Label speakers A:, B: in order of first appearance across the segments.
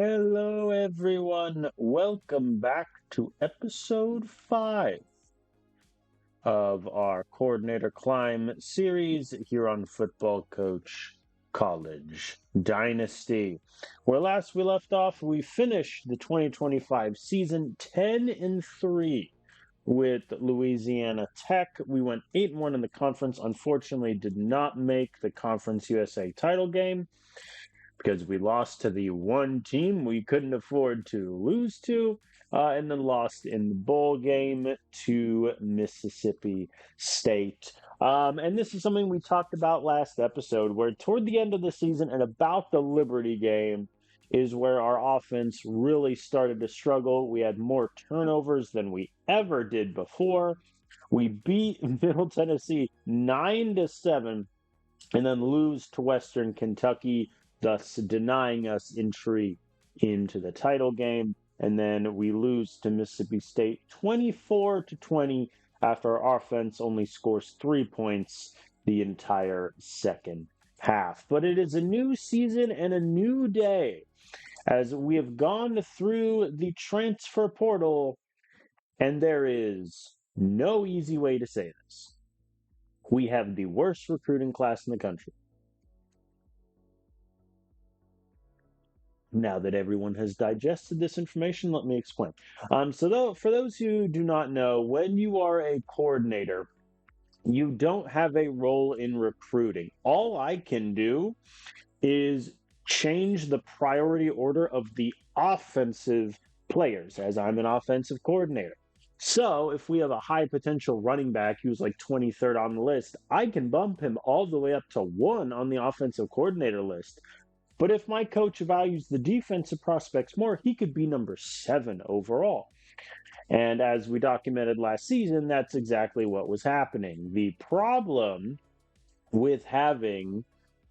A: Hello, everyone. Welcome back to episode 5 of our Coordinator Climb series here on Football Coach College Dynasty. Where last we left off, we finished the 2025 season 10-3 with Louisiana Tech. We went 8-1 in the conference. Unfortunately, did not make the Conference USA title game because we lost to the one team we couldn't afford to lose to, and then lost in the bowl game to Mississippi State. And this is something we talked about last episode, where toward the end of the season and about the Liberty game is where our offense really started to struggle. We had more turnovers than we ever did before. We beat Middle Tennessee 9-7 and then lose to Western Kentucky, thus denying us entry into the title game. And then we lose to Mississippi State 24-20 after our offense only scores 3 points the entire second half. But it is a new season and a new day as we have gone through the transfer portal, and there is no easy way to say this. We have the worst recruiting class in the country. Now that everyone has digested this information, let me explain. For those who do not know, when you are a coordinator, you don't have a role in recruiting. All I can do is change the priority order of the offensive players, as I'm an offensive coordinator. So if we have a high potential running back who's like 23rd on the list, I can bump him all the way up to 1 on the offensive coordinator list. But if my coach values the defensive prospects more, he could be number 7 overall. And as we documented last season, that's exactly what was happening. The problem with having,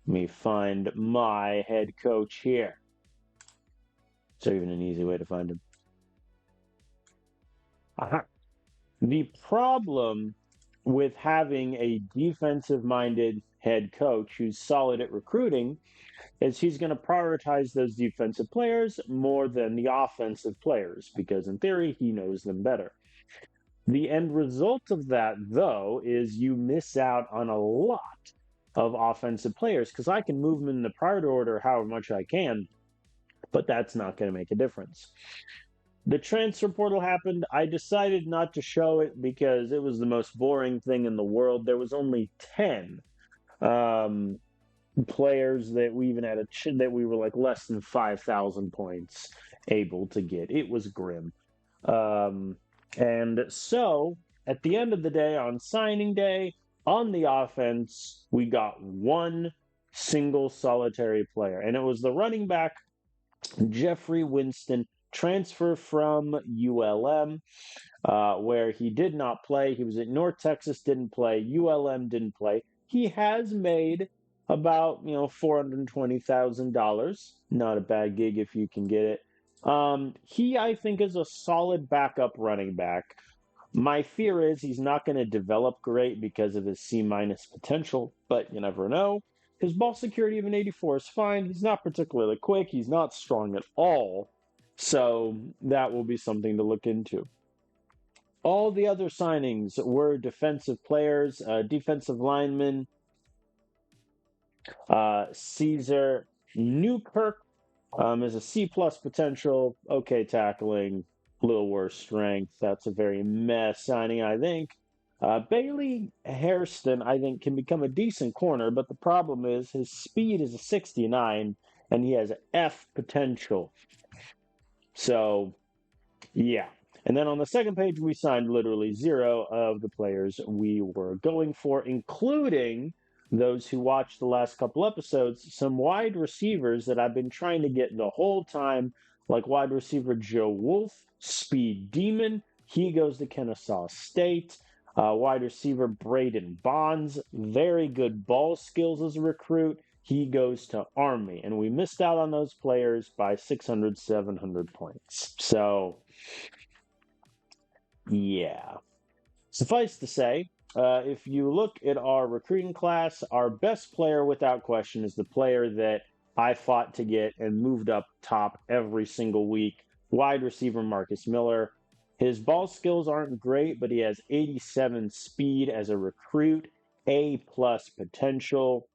A: let me find my head coach here. Is there even an easy way to find him? Aha. The problem with having a defensive minded head coach who's solid at recruiting is he's going to prioritize those defensive players more than the offensive players because, in theory, he knows them better. The end result of that, though, is you miss out on a lot of offensive players because I can move them in the priority order however much I can, but that's not going to make a difference. The transfer portal happened. I decided not to show it because it was the most boring thing in the world. There was only 10 players that we even had that we were like less than 5,000 points able to get. It was grim. And so at the end of the day, on signing day, on the offense, we got one single solitary player, and it was the running back, Jeffrey Winston, transfer from ULM, where he did not play. He was at North Texas, didn't play. ULM didn't play. He has made about $420,000. Not a bad gig if you can get it. He, I think, is a solid backup running back. My fear is he's not going to develop great because of his C minus potential, but you never know. His ball security of an 84 is fine. He's not particularly quick. He's not strong at all. So that will be something to look into. All the other signings were defensive players, defensive linemen. Caesar Newkirk is a C plus potential, okay tackling, a little worse strength. That's a very mess signing, I think. Bailey Hairston, I think, can become a decent corner, but the problem is his speed is a 69 and he has F potential. So, yeah. And then on the second page, we signed literally 0 of the players we were going for, including those who watched the last couple episodes, some wide receivers that I've been trying to get the whole time, like wide receiver Joe Wolf, Speed Demon. He goes to Kennesaw State. Wide receiver Braden Bonds, very good ball skills as a recruit. He goes to Army. And we missed out on those players by 600, 700 points. So, yeah. Suffice to say, if you look at our recruiting class, our best player without question is the player that I fought to get and moved up top every single week. Wide receiver Marcus Miller. His ball skills aren't great, but he has 87 speed as a recruit, A plus potential.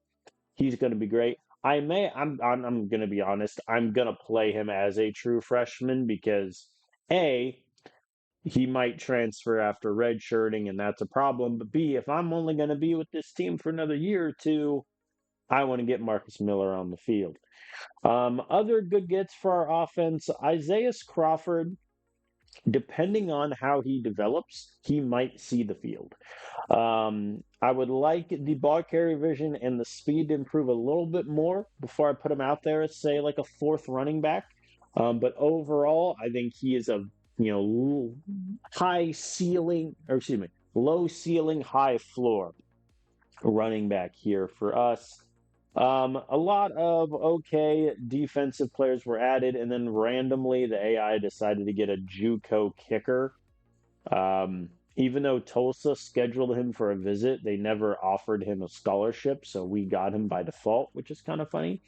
A: He's going to be great. I'm going to be honest. I'm going to play him as a true freshman because A, he might transfer after redshirting, and that's a problem. But B, if I'm only going to be with this team for another year or two, I want to get Marcus Miller on the field. Other good gets for our offense, Isaiah Crawford, depending on how he develops, he might see the field. I would like the ball carrier vision and the speed to improve a little bit more before I put him out there as, say, like a fourth running back. But overall, I think he is a high ceiling, or excuse me, low ceiling, high floor running back here for us. A lot of okay defensive players were added, and then randomly the AI decided to get a JUCO kicker. Even though Tulsa scheduled him for a visit, they never offered him a scholarship, so we got him by default, which is kind of funny.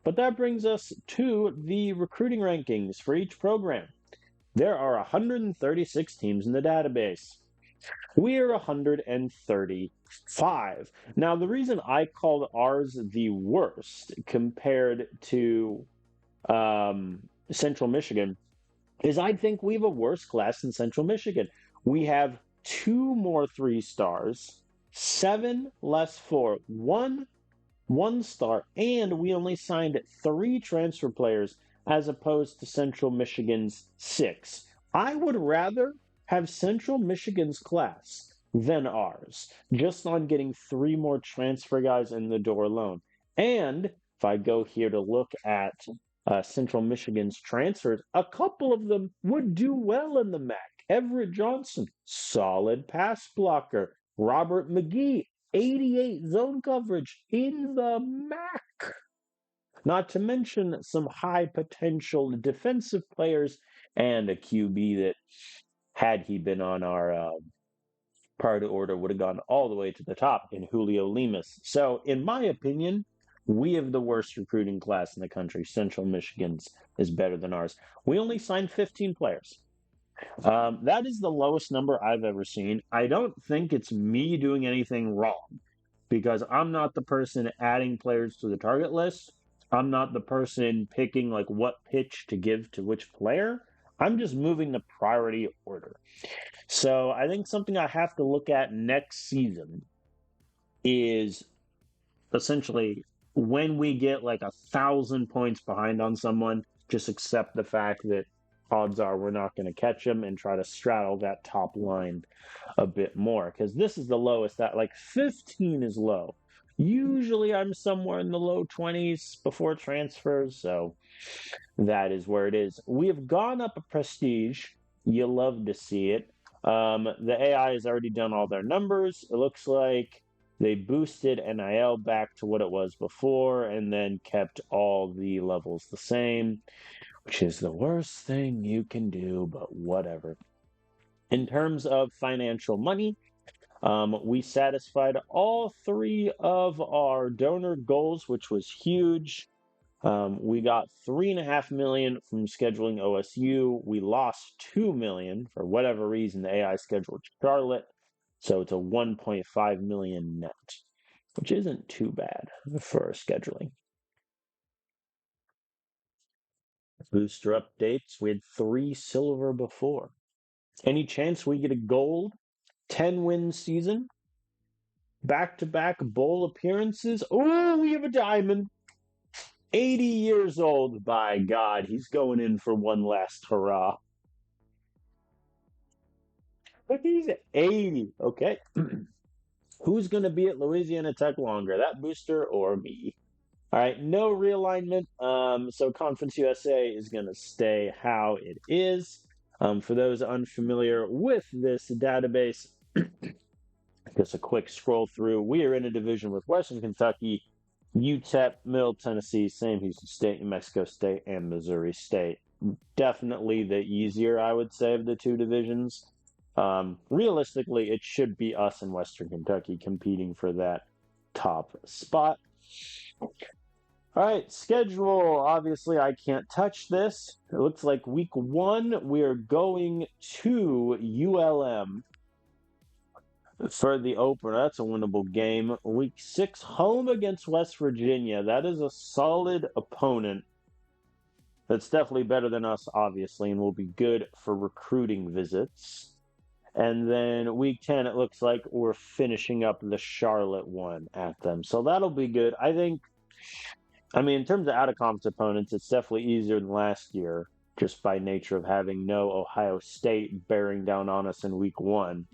A: But that brings us to the recruiting rankings for each program. There are 136 teams in the database. We are 135. Now, the reason I called ours the worst compared to Central Michigan is I think we have a worse class than Central Michigan. We have 2 more 3 stars, 7 less 4, 1 star, and we only signed 3 transfer players as opposed to Central Michigan's 6. I would rather have Central Michigan's class than ours, just on getting 3 more transfer guys in the door alone. And if I go here to look at Central Michigan's transfers, a couple of them would do well in the MAC. Everett Johnson, solid pass blocker. Robert McGee, 88 zone coverage in the MAC. Not to mention some high potential defensive players and a QB that, had he been on our priority order, would have gone all the way to the top in Julio Lemus. So, in my opinion, we have the worst recruiting class in the country. Central Michigan's is better than ours. We only signed 15 players. That is the lowest number I've ever seen. I don't think it's me doing anything wrong because I'm not the person adding players to the target list. I'm not the person picking like what pitch to give to which player. I'm just moving the priority order. So I think something I have to look at next season is essentially when we get like 1,000 points behind on someone, just accept the fact that odds are we're not going to catch them and try to straddle that top line a bit more because this is the lowest. That like 15 is low. Usually I'm somewhere in the low 20s before transfers, so that is where it is. We have gone up a prestige. You love to see it. The AI has already done all their numbers. It looks like they boosted NIL back to what it was before and then kept all the levels the same, which is the worst thing you can do, but whatever. In terms of financial money, we satisfied all 3 of our donor goals, which was huge. We got $3.5 million from scheduling OSU. We lost $2 million for whatever reason the AI scheduled Charlotte, so it's a $1.5 million net, which isn't too bad for scheduling. Booster updates. We had 3 silver before. Any chance we get a gold 10-win season? Back-to-back bowl appearances. Oh, we have a diamond. 80 years old, by God. He's going in for one last hurrah. Look, he's 80. Okay. Who's going to be at Louisiana Tech longer, that booster or me? All right, no realignment. So Conference USA is going to stay how it is. For those unfamiliar with this database, just a quick scroll through. We are in a division with Western Kentucky, UTEP, Middle Tennessee, Sam Houston State, New Mexico State, and Missouri State. Definitely the easier, I would say, of the 2 divisions. Realistically, it should be us and Western Kentucky competing for that top spot. All right, schedule. Obviously, I can't touch this. It looks like week one, we are going to ULM for the opener. That's a winnable game. Week six, home against West Virginia. That is a solid opponent. That's definitely better than us, obviously, and will be good for recruiting visits. And then week 10, it looks like we're finishing up the Charlotte one at them. So that'll be good. In terms of out of conference opponents, it's definitely easier than last year, just by nature of having no Ohio State bearing down on us in week one.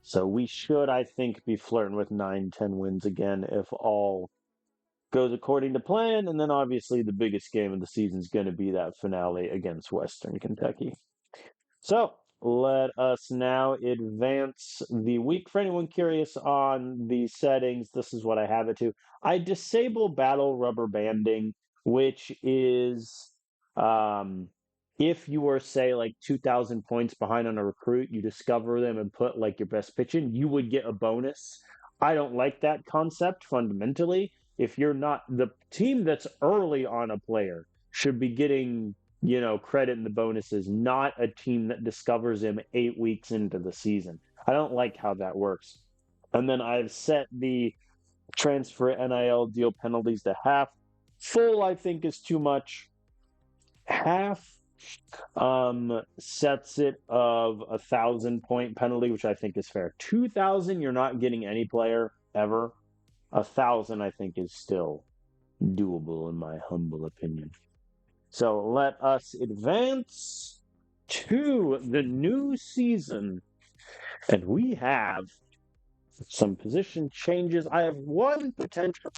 A: So we should, I think, be flirting with 9, 10 wins again if all goes according to plan. And then obviously the biggest game of the season is going to be that finale against Western Kentucky. So let us now advance the week. For anyone curious on the settings, this is what I have it to. I disable battle rubber banding, which is if you were, say, like 2,000 points behind on a recruit, you discover them and put like your best pitch in, you would get a bonus. I don't like that concept fundamentally. If you're not the team that's early on a player should be getting credit in the bonuses, not a team that discovers him 8 weeks into the season. I don't like how that works. And then I've set the transfer NIL deal penalties to half. Full, I think, is too much. Half sets it of 1,000 point penalty, which I think is fair. 2,000, you're not getting any player ever. 1,000, I think, is still doable in my humble opinion. So let us advance to the new season. And we have some position changes. I have one potential.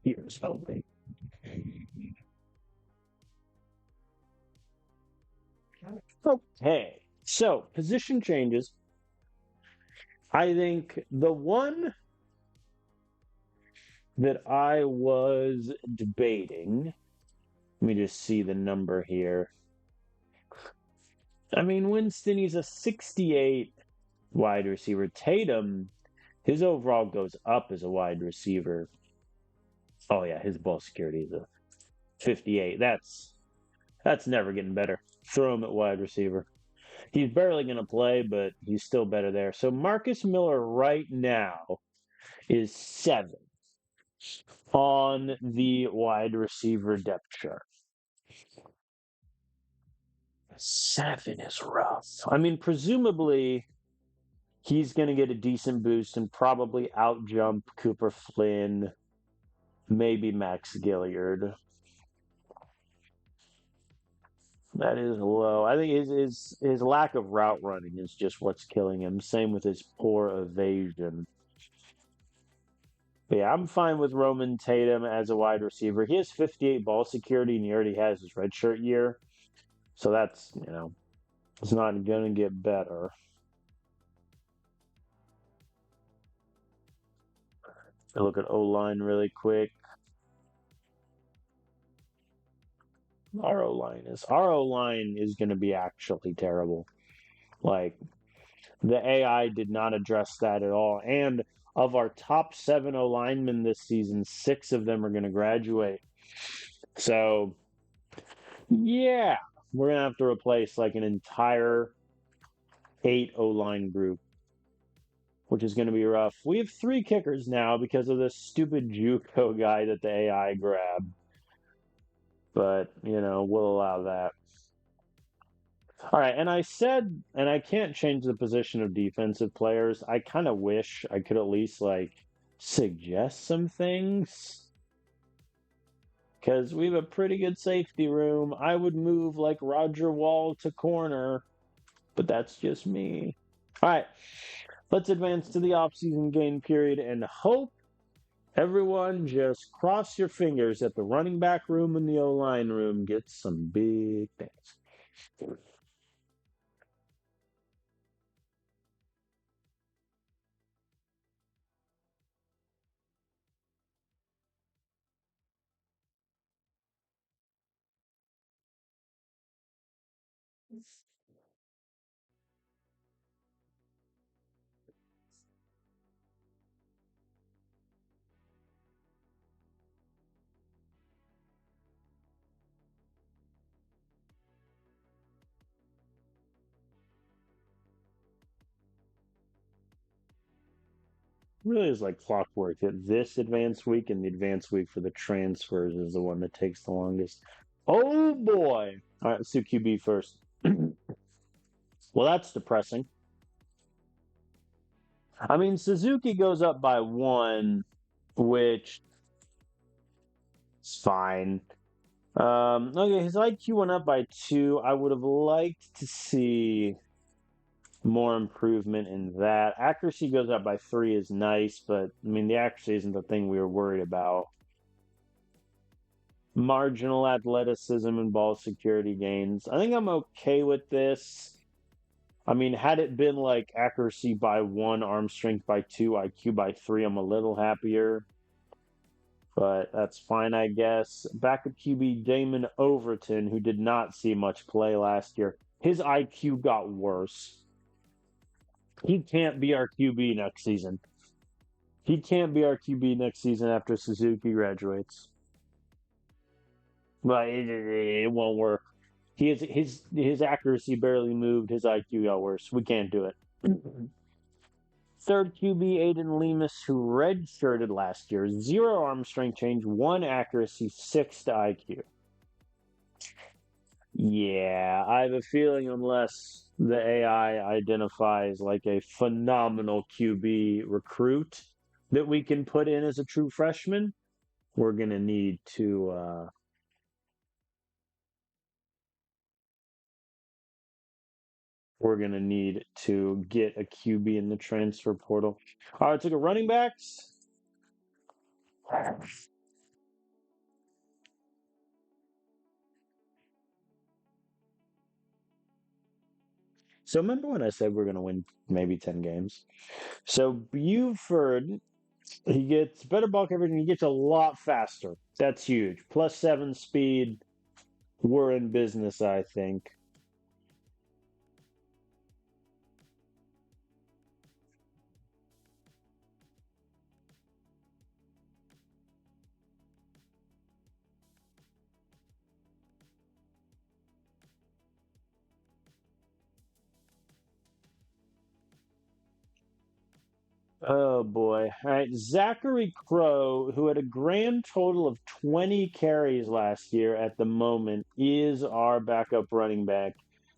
A: Here's something. Okay. So position changes. I think the one that I was debating, let me just see the number here. Winston, he's a 68 wide receiver. Tatum, his overall goes up as a wide receiver. Oh yeah, his ball security is a 58. That's never getting better. Throw him at wide receiver. He's barely going to play, but he's still better there. So Marcus Miller right now is 7 on the wide receiver depth chart. 7 is rough. Presumably he's going to get a decent boost and probably out jump Cooper Flynn, maybe Max Gilliard. That is low. I think his lack of route running is just what's killing him. Same with his poor evasion. But yeah, I'm fine with Roman Tatum as a wide receiver. He has 58 ball security and he already has his redshirt year. So that's, it's not going to get better. I look at O-line really quick. Our O-line is going to be actually terrible. Like, the AI did not address that at all. And of our top 7 O linemen this season, 6 of them are going to graduate. So, yeah, we're going to have to replace like an entire 8 O line group, which is going to be rough. We have 3 kickers now because of this stupid Juco guy that the AI grabbed. But, we'll allow that. All right, and I said, and I can't change the position of defensive players. I kind of wish I could at least like suggest some things because we have a pretty good safety room. I would move like Roger Wall to corner, but that's just me. All right, let's advance to the offseason game period and hope everyone just cross your fingers that the running back room and the O-line room gets some big things. Really is like clockwork. That this advanced week and the advanced week for the transfers is the one that takes the longest. Oh boy! All right, let's do QB first. Well, that's depressing. I mean, Suzuki goes up by one, which is fine. Okay, his IQ went up by two. I would have liked to see more improvement in that. Accuracy goes up by three is nice, but I mean, the accuracy isn't the thing we were worried about. Marginal athleticism and ball security gains. I think I'm okay with this. I mean, had it been like accuracy by one, arm strength by two, IQ by three, I'm a little happier. But that's fine, I guess. Backup QB Damon Overton, who did not see much play last year, his IQ got worse. He can't be our QB next season. He can't be our QB next season after Suzuki graduates. But it won't work. His accuracy barely moved. His IQ got worse. We can't do it. Third QB Aiden Lemus, who redshirted last year, zero arm strength change, one accuracy, six to IQ. Yeah, I have a feeling unless the AI identifies like a phenomenal QB recruit that we can put in as a true freshman, we're gonna need to get a QB in the transfer portal. All right, took a running backs. So remember when I said we're gonna win maybe 10 games? So Buford, he gets better ball coverage and he gets a lot faster. That's huge. +7 speed. We're in business, I think. Oh boy. All right. Zachary Crow, who had a grand total of 20 carries last year at the moment, is our backup running back.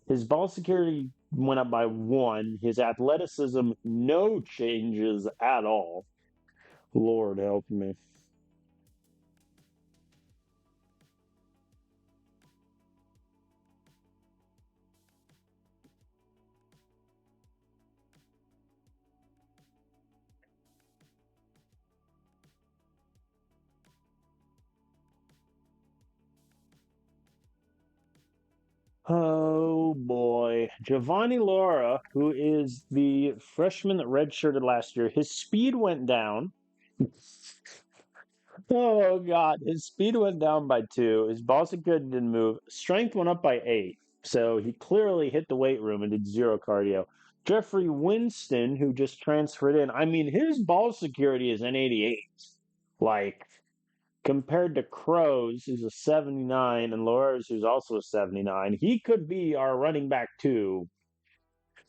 A: His ball security went up by one. His athleticism, no changes at all. Lord help me. Oh boy. Giovanni Laura, who is the freshman that redshirted last year, his speed went down. Oh God, his speed went down by two. His ball security didn't move. Strength went up by eight. So he clearly hit the weight room and did zero cardio. Jeffrey Winston, who just transferred in, I mean, his ball security is an 88. Like, compared to Crow's, who's a 79, and Laura's, who's also a 79, he could be our running back too,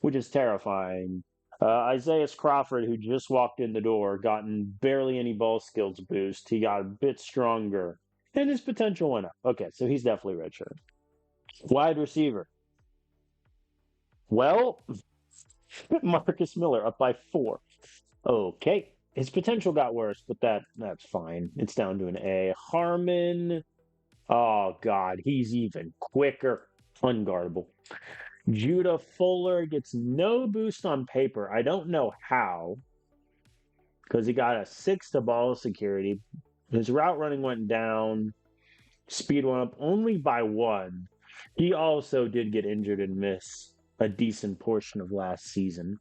A: which is terrifying. Isaiah Crawford, who just walked in the door, gotten barely any ball skills boost. He got a bit stronger, and his potential went up. Okay, so he's definitely redshirt. Wide receiver. Well, Marcus Miller up by four. Okay, his potential got worse, but that's fine. It's down to an A. Harmon. Oh God, he's even quicker. Unguardable. Judah Fuller gets no boost on paper. I don't know how, because he got a six to ball security. His route running went down. Speed went up only by one. He also did get injured and miss a decent portion of last season.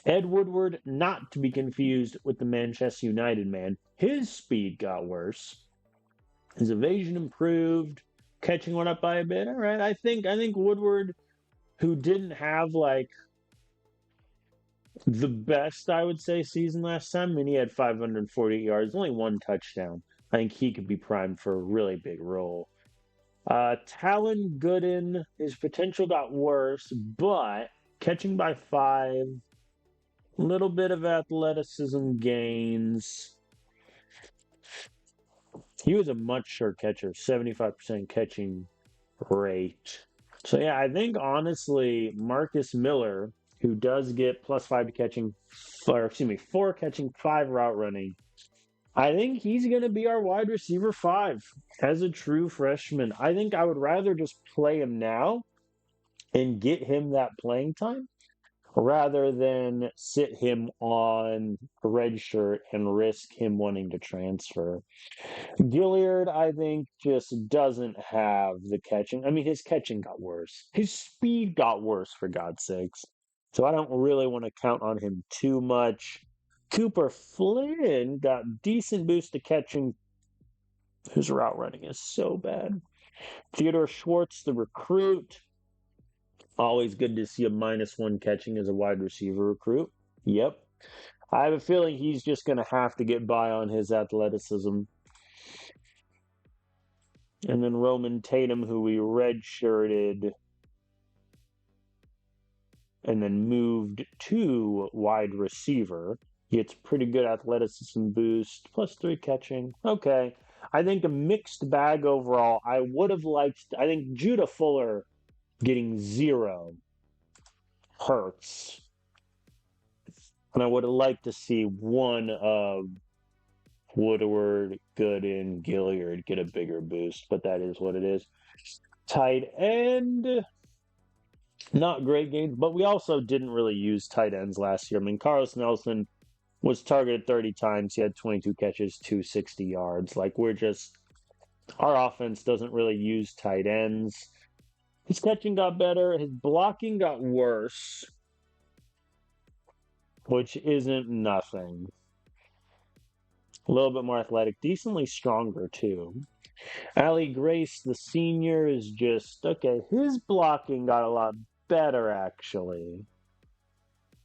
A: Ed Woodward, not to be confused with the Manchester United man, his speed got worse. His evasion improved. Catching went up by a bit. All right, I think Woodward who didn't have like the best, I would say, season last time. I mean, he had 540 yards, only one touchdown. I think he could be primed for a really big role. Talon Gooden, his potential got worse, but catching by five, little bit of athleticism gains. He was a much sure catcher, 75% catching rate. So yeah, I think honestly, Marcus Miller, who does get plus five to catching, or excuse me, four catching, five route running. I think he's going to be our wide receiver five as a true freshman. I think I would rather just play him now and get him that playing time rather than sit him on a red shirt and risk him wanting to transfer. Gilliard, I think, just doesn't have the catching. I mean, his catching got worse. His speed got worse, for God's sakes. So I don't really want to count on him too much. Cooper Flynn got decent boost to catching. His route running is so bad. Theodore Schwartz, the recruit. Always good to see a -1 catching as a wide receiver recruit. Yep. I have a feeling he's just going to have to get by on his athleticism. And then Roman Tatum, who we redshirted and then moved to wide receiver. Gets pretty good athleticism boost, +3 catching. Okay. I think a mixed bag overall. I would have liked, I think Judah Fuller getting 0 hurts. And I would have liked to see one of Woodward, Gooden, Gilliard get a bigger boost, but that is what it is. Tight end, not great games, but we also didn't really use tight ends last year. I mean, Carlos Nelson was targeted 30 times. He had 22 catches, 260 yards. Like, our offense doesn't really use tight ends. His catching got better. His blocking got worse, which isn't nothing. A little bit more athletic, decently stronger, too. Allie Grace, the senior, is just, okay, his blocking got a lot better, actually.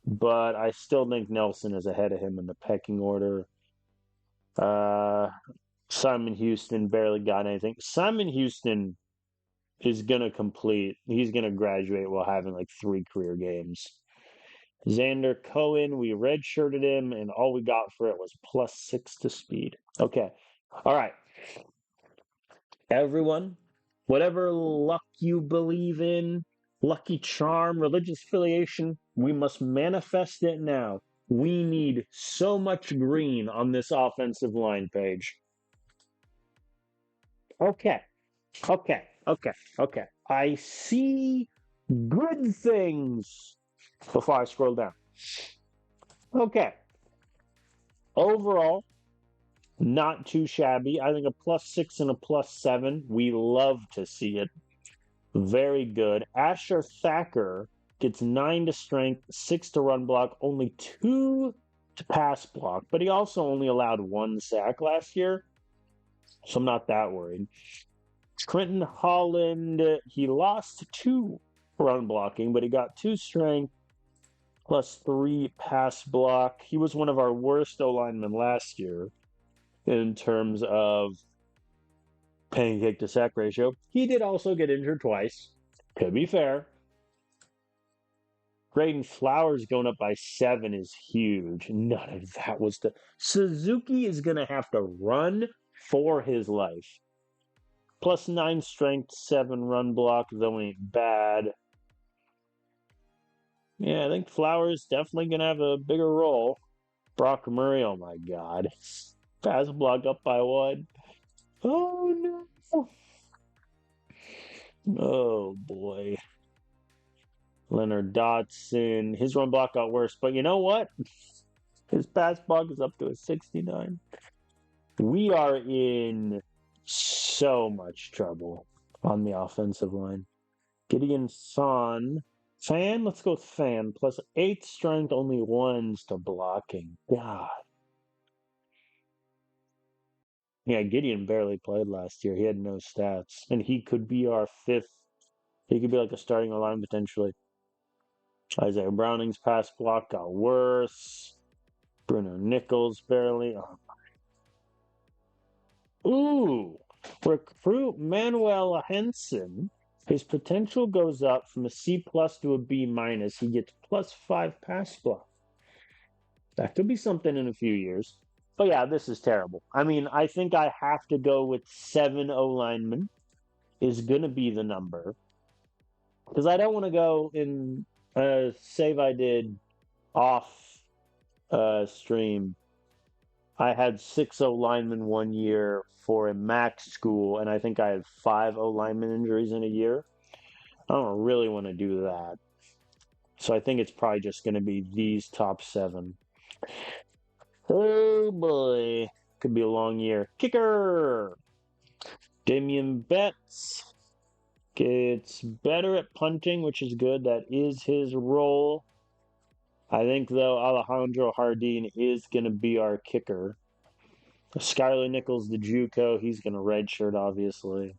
A: But I still think Nelson is ahead of him in the pecking order. Simon Houston barely got anything. Simon Houston is going to complete. He's going to graduate while having like 3 career games. Xander Cohen, we redshirted him, and all we got for it was +6 to speed. Okay. All right. Everyone, whatever luck you believe in, lucky charm, religious affiliation, we must manifest it now. We need so much green on this offensive line page. Okay, okay. I see good things before I scroll down. Okay. Overall, not too shabby. I think a +6 and a +7. We love to see it. Very good. Asher Thacker gets 9 to strength, 6 to run block, only 2 to pass block, but he also only allowed 1 sack last year, so I'm not that worried. Trenton Holland, he lost 2 run blocking, but he got 2 strength, +3 pass block. He was one of our worst O-linemen last year in terms of pancake to sack ratio. He did also get injured twice, to be fair. Graydon Flowers going up by 7 is huge. None of that was the. Suzuki is going to have to run for his life. +9 strength, 7 run block, though ain't bad. Yeah, I think Flowers definitely going to have a bigger role. Brock Murray, oh my God. Pass block up by 1. Oh no. Oh boy. Leonard Dotson, his run block got worse, but you know what? His pass block is up to a 69. We are in so much trouble on the offensive line. Gideon Fan, let's go with Fan, +8 strength, only 1s to blocking. God. Yeah, Gideon barely played last year. He had no stats. And he could be our 5th He could be like a starting line potentially. Isaiah Browning's pass block got worse. Bruno Nichols barely. Ooh, recruit Manuel Henson. His potential goes up from a C plus to a B minus. He gets +5 pass block. That could be something in a few years. But yeah, this is terrible. I mean, I think I have to go with 7 O linemen is going to be the number. Because I don't want to go in save I did off stream. I had 6 O linemen one year for a max school, and I think I had 5 O lineman injuries in a year. I don't really want to do that. So I think it's probably just going to be these top 7. Oh boy. Could be a long year. Kicker! Damian Betts gets better at punting, which is good. That is his role. I think, though, Alejandro Jardín is going to be our kicker. Skylar Nichols, the JUCO, he's going to redshirt, obviously.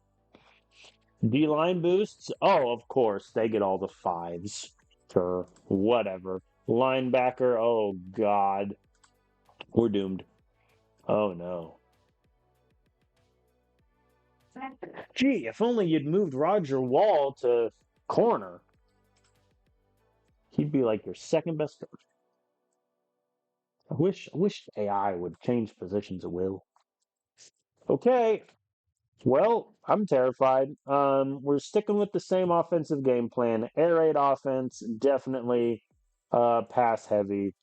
A: D-line boosts? Oh, of course. They get all the 5s. Sure. Whatever. Linebacker? Oh, God. We're doomed. Oh, no. Gee, if only you'd moved Roger Wall to corner. He'd be like your second best coach. I wish AI would change positions at will. Okay. Well, I'm terrified. We're sticking with the same offensive game plan. Air raid offense, definitely pass heavy.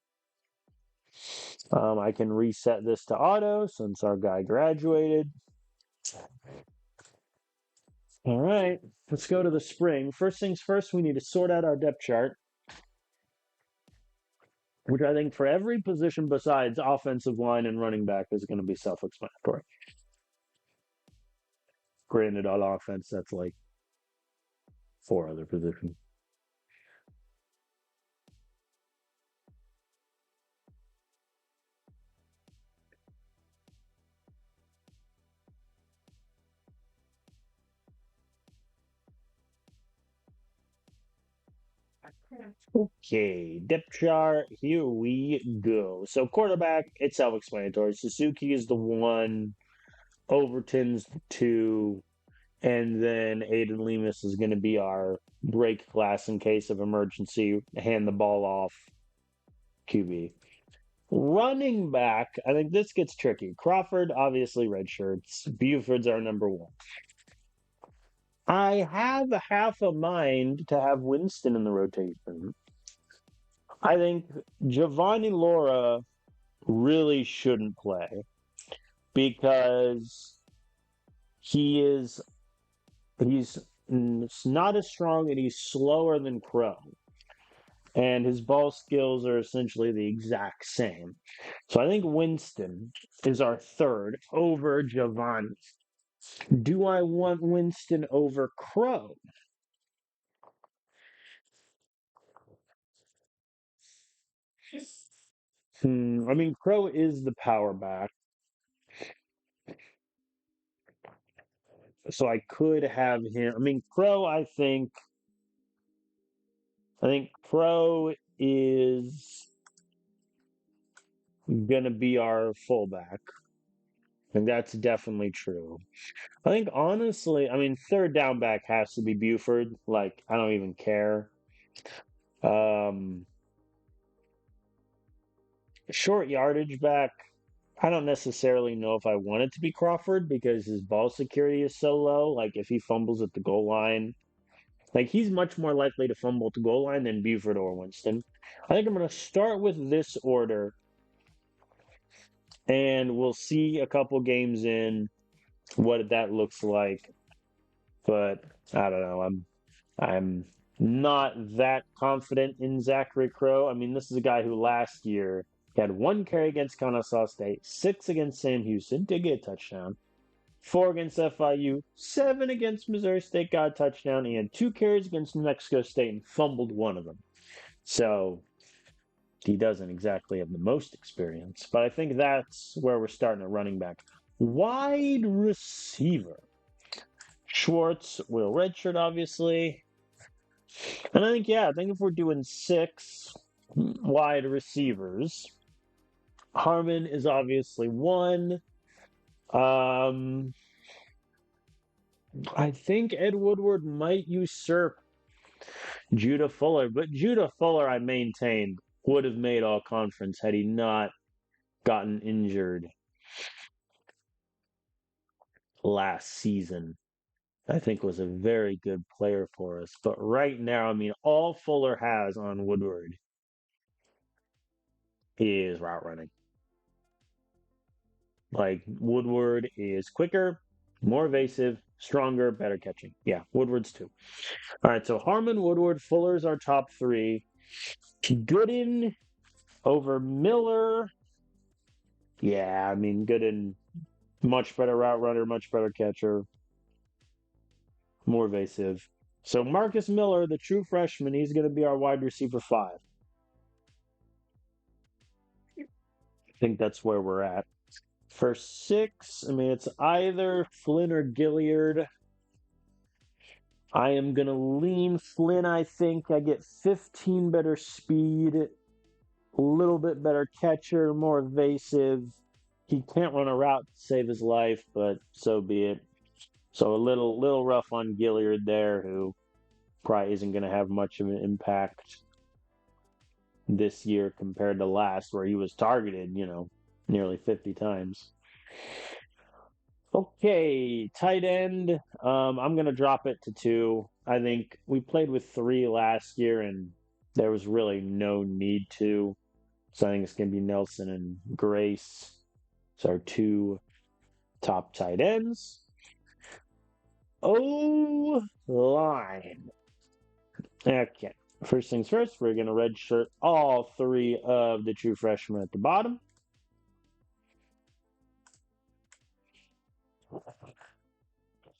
A: I can reset this to auto since our guy graduated. All right, let's go to the spring. First things first, we need to sort out our depth chart, which I think for every position besides offensive line and running back is going to be self-explanatory. Granted, on offense, that's like 4 other positions. Okay, depth chart. Here we go. So quarterback, it's self-explanatory. Suzuki is the 1, Overton's the 2, and then Aiden Lemus is going to be our break class in case of emergency. Hand the ball off. QB. Running back, I think this gets tricky. Crawford, obviously red shirts. Buford's our number 1. I have half a mind to have Winston in the rotation. I think Giovanni Laura really shouldn't play because he's not as strong and he's slower than Crow. And his ball skills are essentially the exact same. So I think Winston is our 3rd over Giovanni. Do I want Winston over Crow? I mean, Crow is the power back. So I could have him. I mean, Crow, I think Crow is going to be our fullback. And that's definitely true. I think, honestly, I mean, 3rd down back has to be Buford. Like, I don't even care. Short yardage back, I don't necessarily know if I want it to be Crawford because his ball security is so low. Like, if he fumbles at the goal line, like, he's much more likely to fumble at the goal line than Buford or Winston. I think I'm going to start with this order, and we'll see a couple games in what that looks like. But I don't know. I'm not that confident in Zachary Crow. I mean, this is a guy who last year had 1 carry against Kennesaw State, 6 against Sam Houston, did get a touchdown, 4 against FIU, 7 against Missouri State, got a touchdown. He had 2 carries against New Mexico State and fumbled 1 of them. So he doesn't exactly have the most experience, but I think that's where we're starting at running back. Wide receiver. Schwartz will redshirt, obviously. And I think if we're doing six wide receivers, Harmon is obviously one. Um, I think Ed Woodward might usurp Judah Fuller, but Judah Fuller, I maintained, would have made all conference had he not gotten injured last season. I think was a very good player for us. But right now, I mean, all Fuller has on Woodward is route running. Like Woodward is quicker, more evasive, stronger, better catching. Yeah, Woodward's two. All right, so Harmon, Woodward, Fuller's our top three. Gooden over Miller. Yeah, I mean Gooden, much better route runner, much better catcher, more evasive. So Marcus Miller, the true freshman, he's going to be our wide receiver five. I think that's where we're at. For six, I mean, it's either Flynn or Gilliard. I am going to lean Flynn, I think. I get 15 better speed, a little bit better catcher, more evasive. He can't run a route to save his life, but so be it. So a little rough on Gilliard there, who probably isn't going to have much of an impact this year compared to last, where he was targeted, nearly 50 times. Okay, tight end. I'm gonna drop it to two. I think we played with three last year, and there was really no need to. So I think it's gonna be Nelson and Grace. So our two top tight ends. O line. Okay. First things first, we're gonna redshirt all three of the true freshmen at the bottom.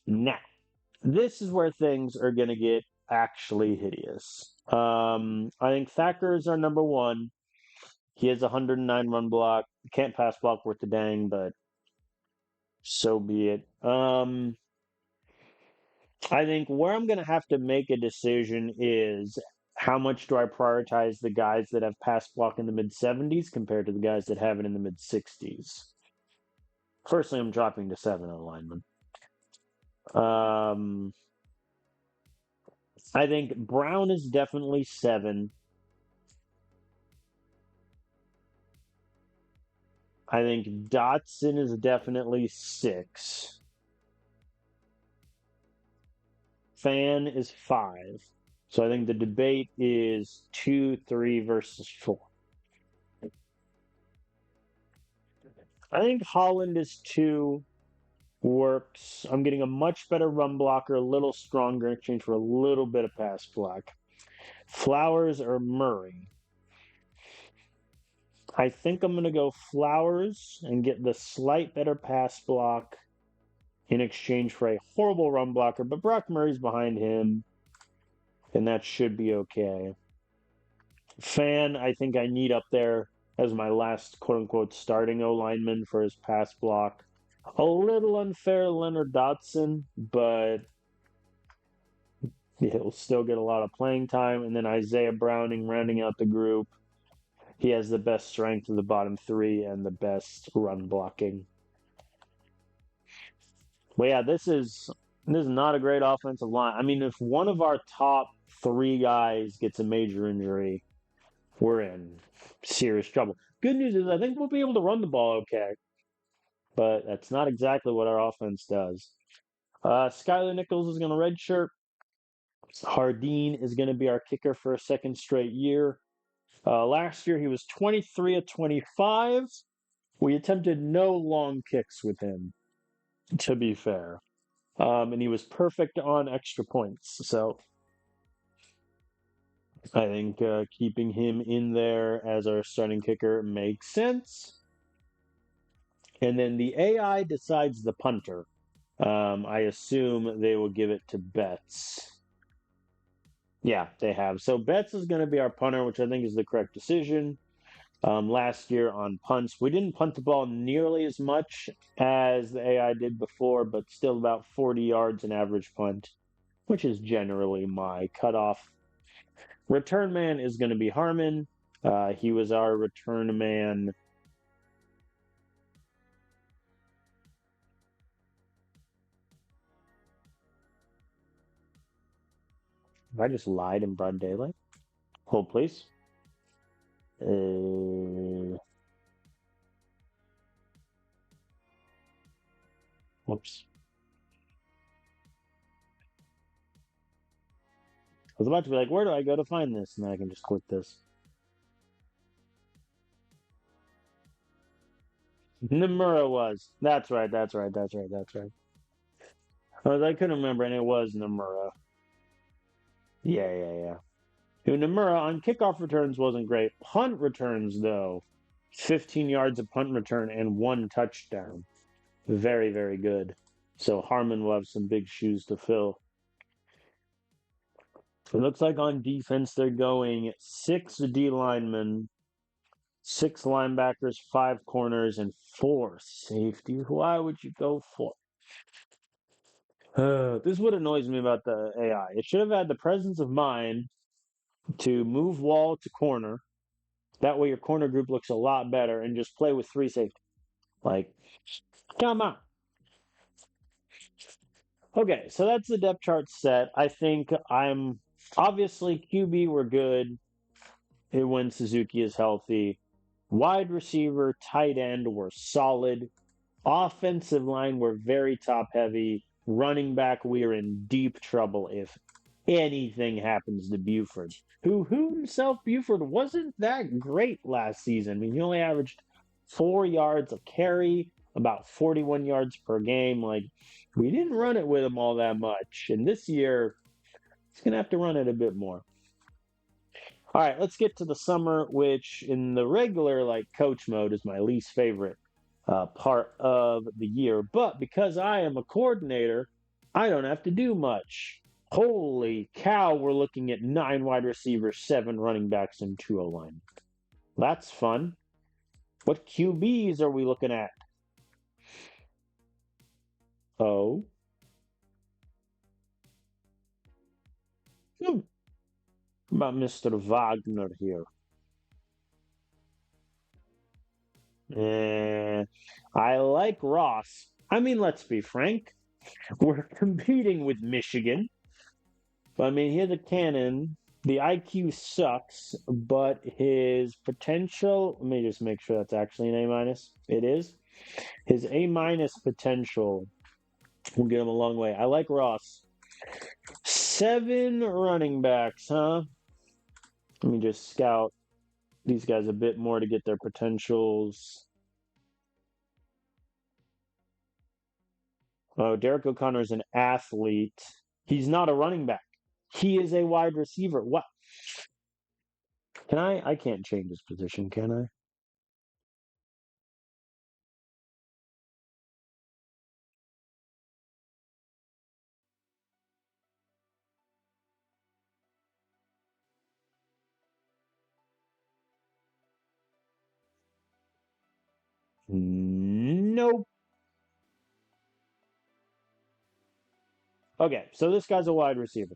A: Now, this is where things are going to get actually hideous. I think Thacker is our number one. He has 109 run block. Can't pass block worth a dang, but so be it. I think where I'm going to have to make a decision is how much do I prioritize the guys that have pass block in the mid 70s compared to the guys that have it in the mid 60s. Firstly, I'm dropping to 7 on lineman. I think Brown is definitely 7. I think Dotson is definitely 6. Fan is 5. So I think the debate is 2, 3 versus 4. I think Holland is 2. Works. I'm getting a much better run blocker, a little stronger in exchange for a little bit of pass block. Flowers or Murray? I think I'm going to go Flowers and get the slight better pass block in exchange for a horrible run blocker, but Brock Murray's behind him, and that should be okay. Fan, I think I need up there as my last quote-unquote starting O-lineman for his pass block. A little unfair to Leonard Dotson, but he'll still get a lot of playing time. And then Isaiah Browning rounding out the group. He has the best strength of the bottom three and the best run blocking. But yeah, this is not a great offensive line. I mean, if one of our top 3 guys gets a major injury, we're in serious trouble. Good news is I think we'll be able to run the ball okay, but that's not exactly what our offense does. Skylar Nichols is going to redshirt. Hardeen is going to be our kicker for a second straight year. Last year he was 23 of 25. We attempted no long kicks with him, to be fair. And he was perfect on extra points. So I think keeping him in there as our starting kicker makes sense. And then the AI decides the punter. I assume they will give it to Betts. Yeah, they have. So Betts is going to be our punter, which I think is the correct decision. Last year on punts, we didn't punt the ball nearly as much as the AI did before, but still about 40 yards an average punt, which is generally my cutoff. Return man is going to be Harmon. He was our return man. If I just lied in broad daylight, hold please. Whoops. I was about to be like, where do I go to find this? And then I can just click this. Nomura was. That's right. I couldn't remember, and it was Nomura. Yeah. Nomura on kickoff returns wasn't great. Punt returns, though, 15 yards of punt return and 1 touchdown. Very, very good. So Harmon will have some big shoes to fill. It looks like on defense they're going 6 D linemen, 6 linebackers, 5 corners, and 4 safeties. Why would you go for? This is what annoys me about the AI. It should have had the presence of mind to move wall to corner. That way your corner group looks a lot better and just play with 3 safeties. Like, come on. Okay, so that's the depth chart set. I think I'm obviously QB, we're good when Suzuki is healthy. Wide receiver, tight end, we're solid. Offensive line, we're very top heavy. Running back, we are in deep trouble if anything happens to Buford. Who himself, Buford, wasn't that great last season. I mean, he only averaged 4 yards of carry, about 41 yards per game. Like, we didn't run it with him all that much. And this year, he's going to have to run it a bit more. All right, let's get to the summer, which in the regular, like, coach mode is my least favorite part of the year. But because I am a coordinator, I don't have to do much. Holy cow, we're looking at 9 wide receivers, 7 running backs, and 2 O-line. That's fun. What QBs are we looking at? Oh. Hmm. About Mr. Wagner here. I like Ross. I mean, let's be frank. We're competing with Michigan. I mean, here's a cannon. The IQ sucks, but his potential. Let me just make sure that's actually an A minus. It is. His A minus potential will get him a long way. I like Ross. 7 running backs, huh? Let me just scout these guys a bit more to get their potentials. Oh, Derek O'Connor is an athlete. He's not a running back. He is a wide receiver. What? Can I? I can't change his position, can I? Nope. Okay, so this guy's a wide receiver.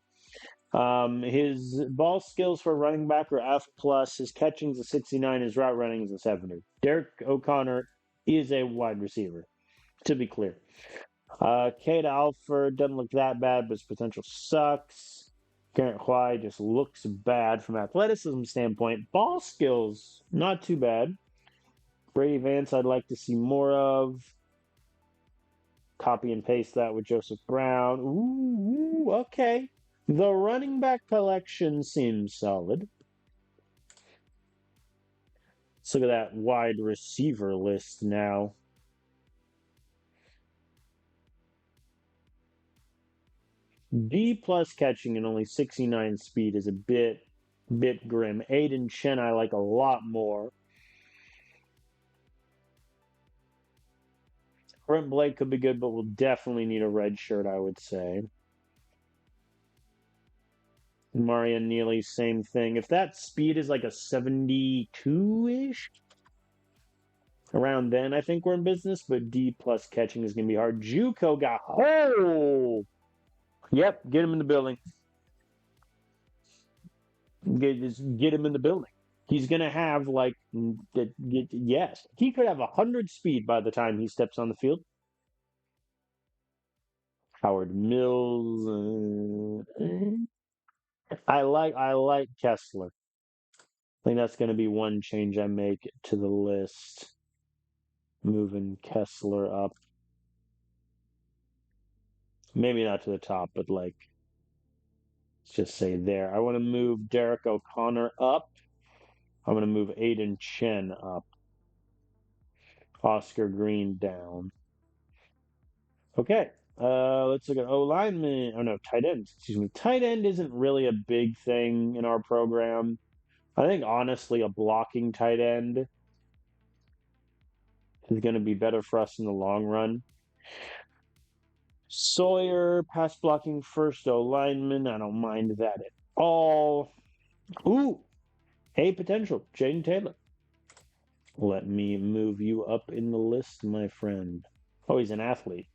A: His ball skills for running back are F plus. His catching's a 69. His route running is a 70. Derek O'Connor is a wide receiver, to be clear. Cade Alford doesn't look that bad, but his potential sucks. Garrett White just looks bad from athleticism standpoint. Ball skills, not too bad. Brady Vance, I'd like to see more of. Copy and paste that with Joseph Brown. Ooh, okay. The running back collection seems solid. Let's look at that wide receiver list now. D plus catching and only 69 speed is a bit grim. Aiden Chen I like a lot more. Brent Blake could be good, but we'll definitely need a red shirt, I would say. Marion Neely, same thing. If that speed is like a 72-ish, around then I think we're in business, but D plus catching is going to be hard. Juco got... Oh! Yep, get him in the building. Just get him in the building. He's going to have like, yes, he could have 100 speed by the time he steps on the field. Howard Mills. I like Kessler. I think that's going to be one change I make to the list. Moving Kessler up. Maybe not to the top, but like, let's just say there. I want to move Derek O'Connor up. I'm going to move Aiden Chen up. Oscar Green down. Okay. Let's look at O lineman. Oh no, tight end. Excuse me. Tight end isn't really a big thing in our program. I think honestly, a blocking tight end is going to be better for us in the long run. Sawyer, pass blocking first O lineman. I don't mind that at all. Ooh, hey, potential. Jaden Taylor. Let me move you up in the list, my friend. Oh, he's an athlete.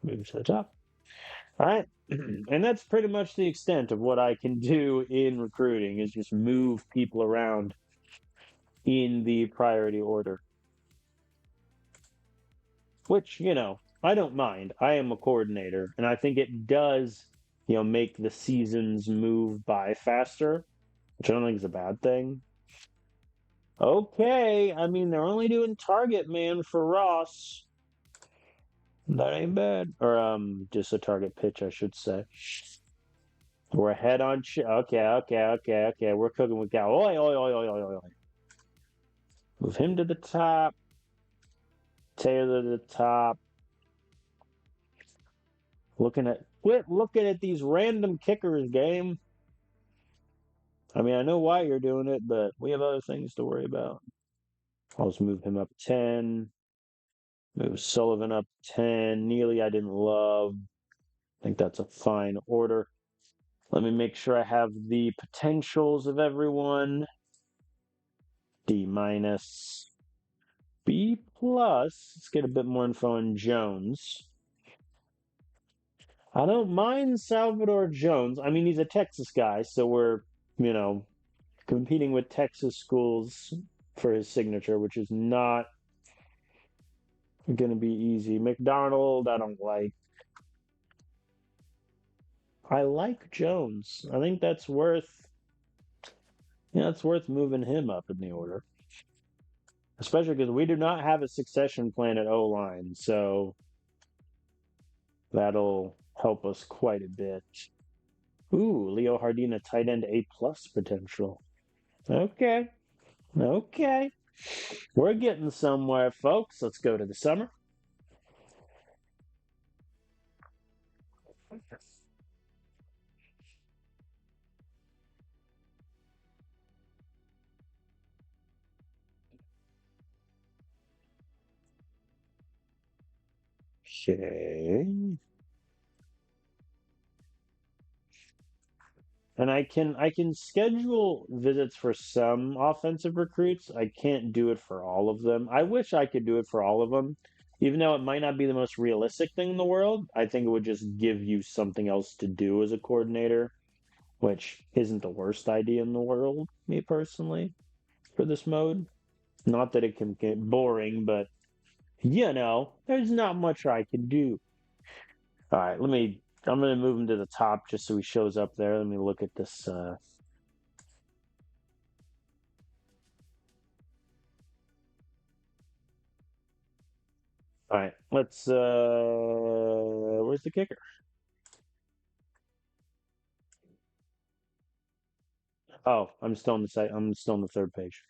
A: Move to the top. All right. And that's pretty much the extent of what I can do in recruiting is just move people around in the priority order. Which, I don't mind. I am a coordinator, and I think it does, make the seasons move by faster, which I don't think is a bad thing. Okay, I mean they're only doing target man for Ross. That ain't bad. Or just a target pitch, I should say. We're ahead on okay. We're cooking with Gal. Oi, oi, oi, oi, oi, oi. Move him to the top. Taylor to the top. Quit looking at these random kickers, game. I mean, I know why you're doing it, but we have other things to worry about. I'll just move him up 10. Move Sullivan up 10. Neely, I didn't love. I think that's a fine order. Let me make sure I have the potentials of everyone. D minus. B plus. Let's get a bit more info on Jones. I don't mind Salvador Jones. I mean, he's a Texas guy, so we're, competing with Texas schools for his signature, which is not going to be easy. McDonald, I don't like. I like Jones. I think that's worth. It's worth moving him up in the order, especially because we do not have a succession plan at O line, so that'll help us quite a bit. Ooh, Leo Hardina, tight end A plus potential. Okay. We're getting somewhere, folks. Let's go to the summer. Okay. And I can schedule visits for some offensive recruits. I can't do it for all of them. I wish I could do it for all of them. Even though it might not be the most realistic thing in the world, I think it would just give you something else to do as a coordinator, which isn't the worst idea in the world, me personally, for this mode. Not that it can get boring, but there's not much I can do. All right, I'm gonna move him to the top just so he shows up there. Let me look at this. All right, let's. Where's the kicker? Oh, I'm still on the site. I'm still on the third page.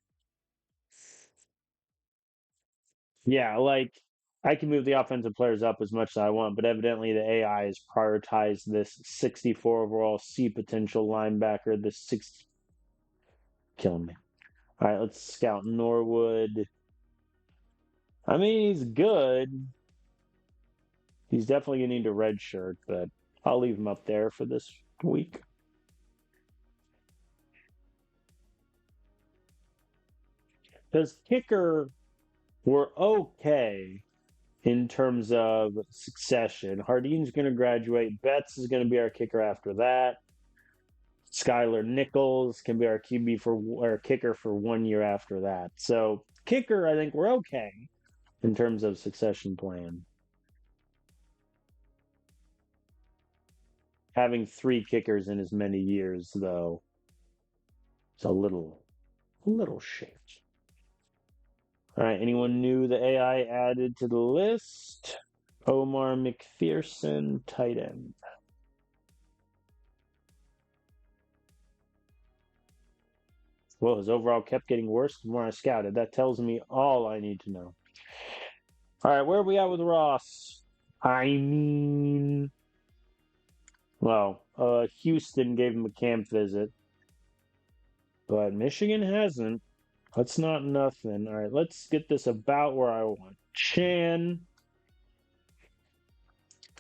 A: Yeah, like I can move the offensive players up as much as I want, but evidently the AI has prioritized this 64 overall C potential linebacker. This 60 killing me. All right, let's scout Norwood. I mean, he's good. He's definitely gonna need a red shirt, but I'll leave him up there for this week. Because kicker, we're okay in terms of succession. Hardeen's going to graduate. Betts is going to be our kicker after that. Skylar Nichols can be our QB for our kicker for 1 year after that. So kicker, I think we're okay in terms of succession plan. Having three kickers in as many years, though, is a little shady. All right, anyone new the AI added to the list? Omar McPherson, tight end. Well, his overall kept getting worse the more I scouted. That tells me all I need to know. All right, where are we at with Ross? I mean, well, Houston gave him a camp visit, but Michigan hasn't. That's not nothing. All right, let's get this about where I want. Chan.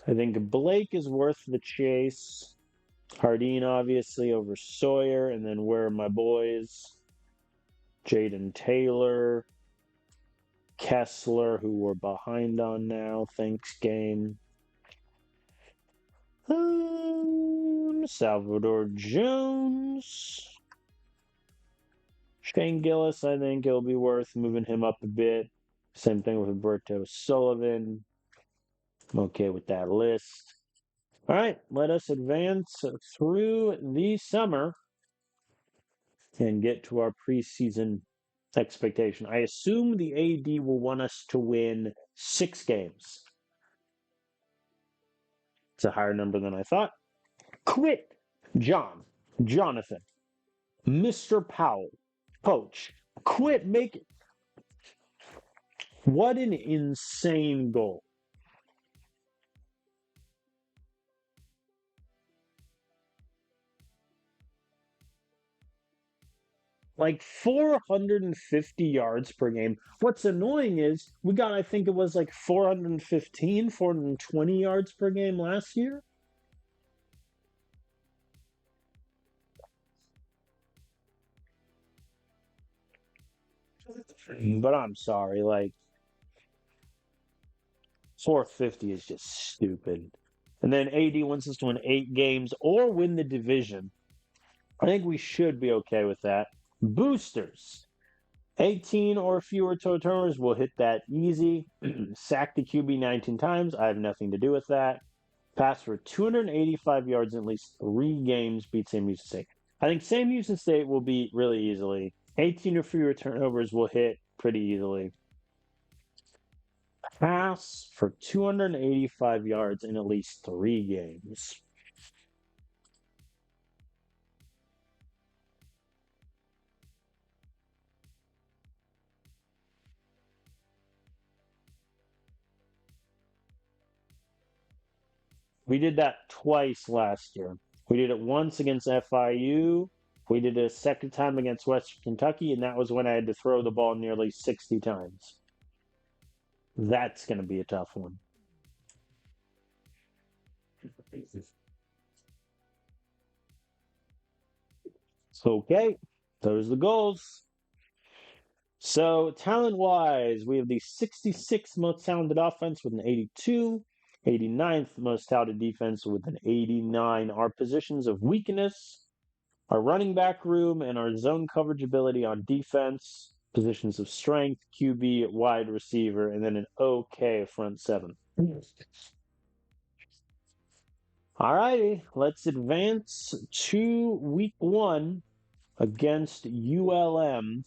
A: I think Blake is worth the chase. Hardeen, obviously, over Sawyer. And then where are my boys? Jaden Taylor. Kessler, who we're behind on now. Thanks, game. Salvador Jones. Shane Gillis, I think it'll be worth moving him up a bit. Same thing with Roberto Sullivan. I'm okay with that list. All right, let us advance through the summer and get to our preseason expectation. I assume the AD will want us to win 6 games. It's a higher number than I thought. Quit, Jonathan, Mr. Powell, Poach. Quit making. What an insane goal. Like 450 yards per game. What's annoying is we got, I think it was like 415, 420 yards per game last year. But I'm sorry, like 450 is just stupid. And then AD wants us to win 8 games or win the division. I think we should be okay with that. Boosters. 18 or fewer total turnovers will hit that easy. Sack the QB 19 times. I have nothing to do with that. Pass for 285 yards in at least 3 games. Beat Sam Houston State. I think Sam Houston State will beat really easily. 18 or fewer turnovers will hit pretty easily. Pass for 285 yards in at least 3 games. We did that twice last year. We did it once against FIU. We did it a second time against Western Kentucky, and that was when I had to throw the ball nearly 60 times. That's going to be a tough one. Okay, those are the goals. So, talent wise, we have the 66th most talented offense with an 82, 89th most talented defense with an 89. Our positions of weakness, our running back room, and our zone coverage ability on defense, positions of strength, QB, wide receiver, and then an okay front seven. All righty, let's advance to week 1 against ULM.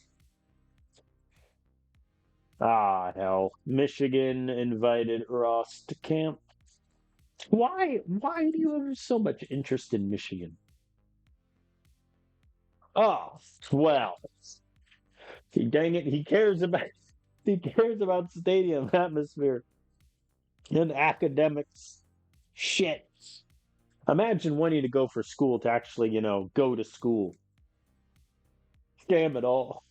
A: Ah, hell. Michigan invited Ross to camp. Why do you have so much interest in Michigan? Oh, well. Dang it, he cares about stadium atmosphere and academics. Shit. Imagine wanting to go for school to actually, go to school. Damn it all.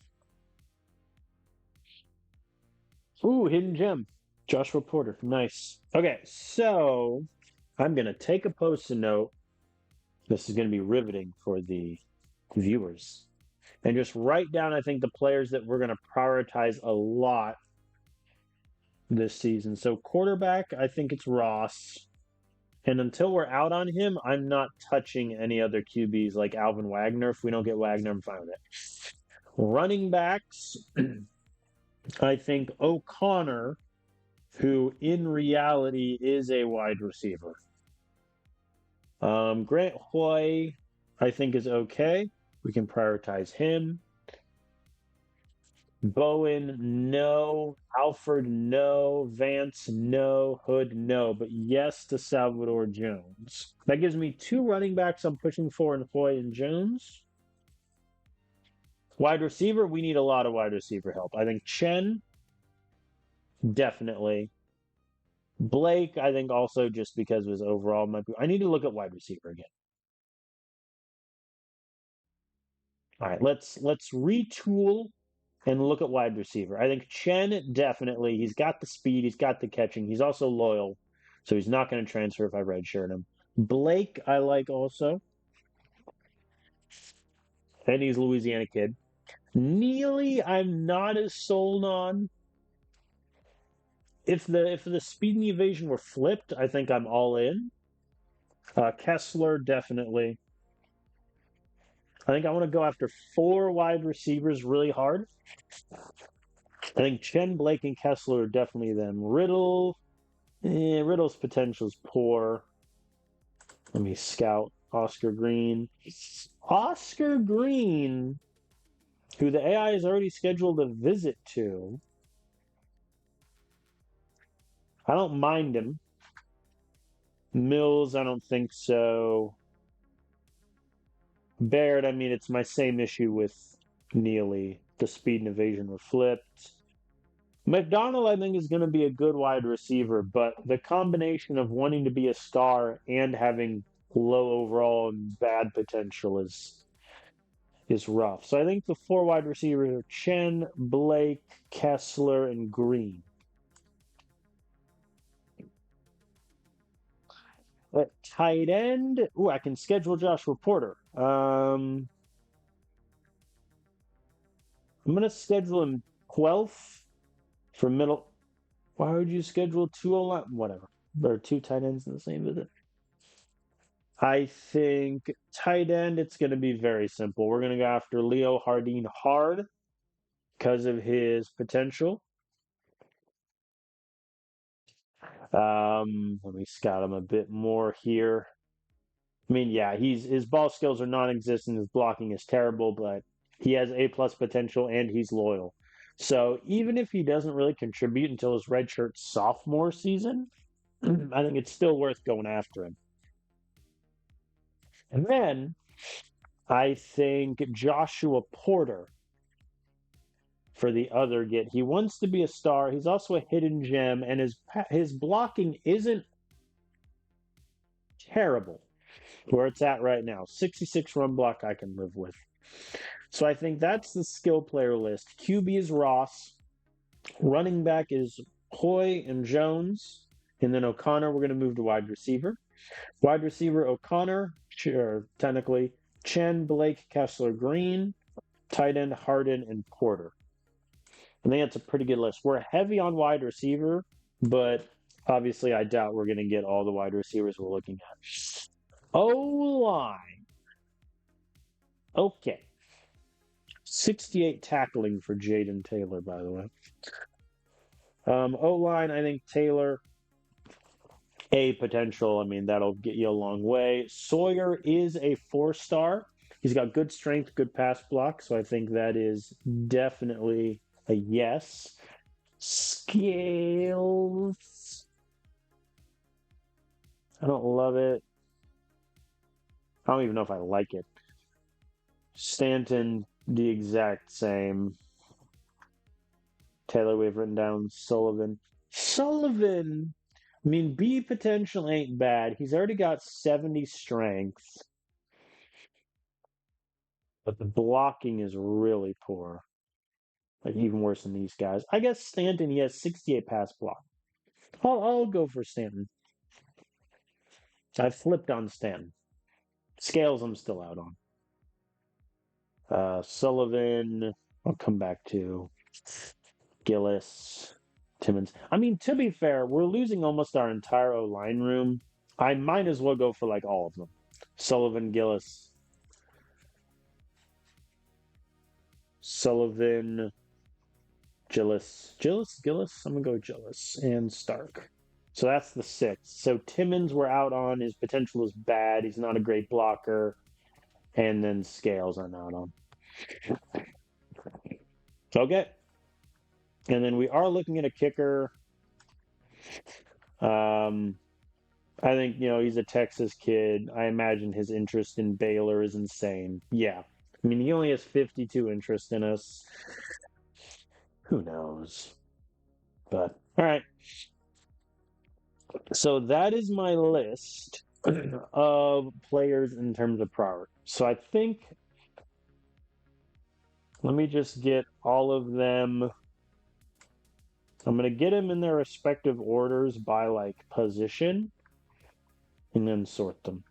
A: Ooh, hidden gem. Joshua Porter. Nice. Okay, so I'm going to take a post-it note. This is going to be riveting for the viewers. And just write down, I think, the players that we're going to prioritize a lot this season. So quarterback, I think it's Ross. And until we're out on him, I'm not touching any other QBs like Alvin Wagner. If we don't get Wagner, I'm fine with it. Running backs, I think O'Connor, who in reality is a wide receiver. Grant Hoy, I think, is okay. We can prioritize him. Bowen, no. Alford, no. Vance, no. Hood, no. But yes to Salvador Jones. That gives me two running backs I'm pushing for in Hoy and Jones. Wide receiver, we need a lot of wide receiver help. I think Chen, definitely. Blake, I think also just because of his overall might be. I need to look at wide receiver again. All right, let's retool and look at wide receiver. I think Chen definitely. He's got the speed. He's got the catching. He's also loyal, so he's not going to transfer if I redshirt him. Blake, I like also, and he's a Louisiana kid. Neely, I'm not as sold on. If the speed and the evasion were flipped, I think I'm all in. Kessler, definitely. I think I want to go after four wide receivers really hard. I think Chen, Blake, and Kessler are definitely them. Riddle's potential is poor. Let me scout Oscar Green. Oscar Green, who the AI is already scheduled a visit to. I don't mind him. Mills, I don't think so. Baird, I mean, it's my same issue with Neely. The speed and evasion were flipped. McDonald, I think, is going to be a good wide receiver, but the combination of wanting to be a star and having low overall and bad potential is rough. So I think the four wide receivers are Chen, Blake, Kessler, and Green. At tight end, I can schedule Joshua Porter. I'm going to schedule him 12th for middle. Why would you schedule two O-line? Whatever. There are two tight ends in the same visit. I think tight end, it's going to be very simple. We're going to go after Leo Hardin hard because of his potential. Let me scout him a bit more here. I mean, yeah, his ball skills are non-existent. His blocking is terrible, but he has A+ potential and he's loyal. So even if he doesn't really contribute until his redshirt sophomore season, I think it's still worth going after him. And then I think Joshua Porter for the other get. He wants to be a star. He's also a hidden gem, and his blocking isn't terrible where it's at right now. 66 run block I can live with. So I think that's the skill player list. QB is Ross. Running back is Hoy and Jones. And then O'Connor, we're going to move to wide receiver. Wide receiver, O'Connor, sure, technically. Chen, Blake, Kessler, Green. Tight end, Hardin, and Porter. I think that's a pretty good list. We're heavy on wide receiver, but obviously I doubt we're going to get all the wide receivers we're looking at. O-line. Okay. 68 tackling for Jaden Taylor, by the way. O-line, I think Taylor, A potential. I mean, that'll get you a long way. Sawyer is a 4-star. He's got good strength, good pass block, so I think that is definitely a yes. Scales. I don't love it. I don't even know if I like it. Stanton, the exact same. Taylor, we've written down Sullivan. Sullivan! I mean, B potential ain't bad. He's already got 70 strength. But the blocking is really poor. Like, even worse than these guys. I guess Stanton, he has 68 pass block. I'll go for Stanton. I flipped on Stanton. Scales, I'm still out on. Sullivan, I'll come back to. Gillis, Timmons. I mean, to be fair, we're losing almost our entire O-line room. I might as well go for like all of them. Sullivan, Gillis, Sullivan, Gillis. I'm gonna go Gillis and Stark. So that's the six. So Timmons we're out on. His potential is bad. He's not a great blocker. And then Scales I'm out on. Okay. And then we are looking at a kicker. I think, he's a Texas kid. I imagine his interest in Baylor is insane. Yeah. I mean, he only has 52 interest in us. Who knows? But, all right. So that is my list of players in terms of priority. So I think, let me just get all of them. I'm going to get them in their respective orders by like position and then sort them.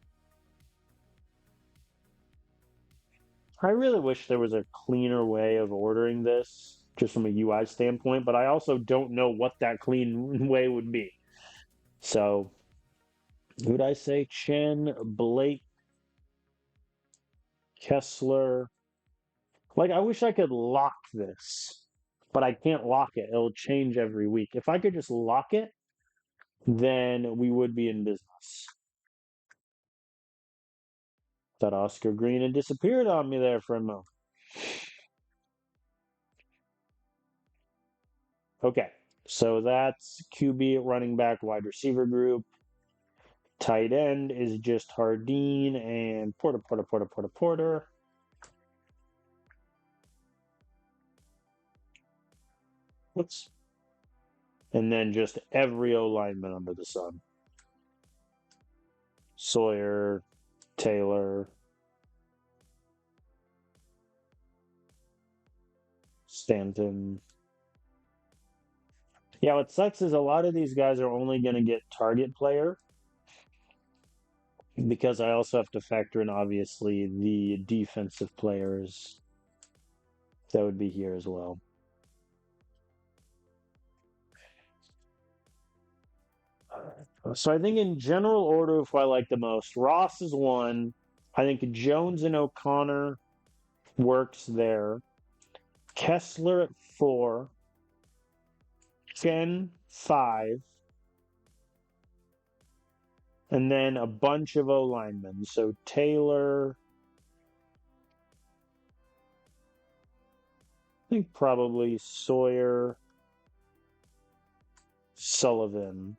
A: I really wish there was a cleaner way of ordering this just from a UI standpoint, but I also don't know what that clean way would be. So, who would I say? Chen, Blake, Kessler. Like, I wish I could lock this, but I can't lock it. It'll change every week. If I could just lock it, then we would be in business. That Oscar Green had disappeared on me there for a moment. Okay, so that's QB, running back, wide receiver group. Tight end is just Hardeen and Porter. Whoops. And then just every O lineman under the sun. Sawyer, Taylor, Stanton. Yeah, what sucks is a lot of these guys are only going to get target player because I also have to factor in, obviously, the defensive players that would be here as well. So I think in general order of who I like the most, Ross is one. I think Jones and O'Connor works there. Kessler at 4. Chen 5. And then a bunch of O linemen. So Taylor, I think probably Sawyer, Sullivan.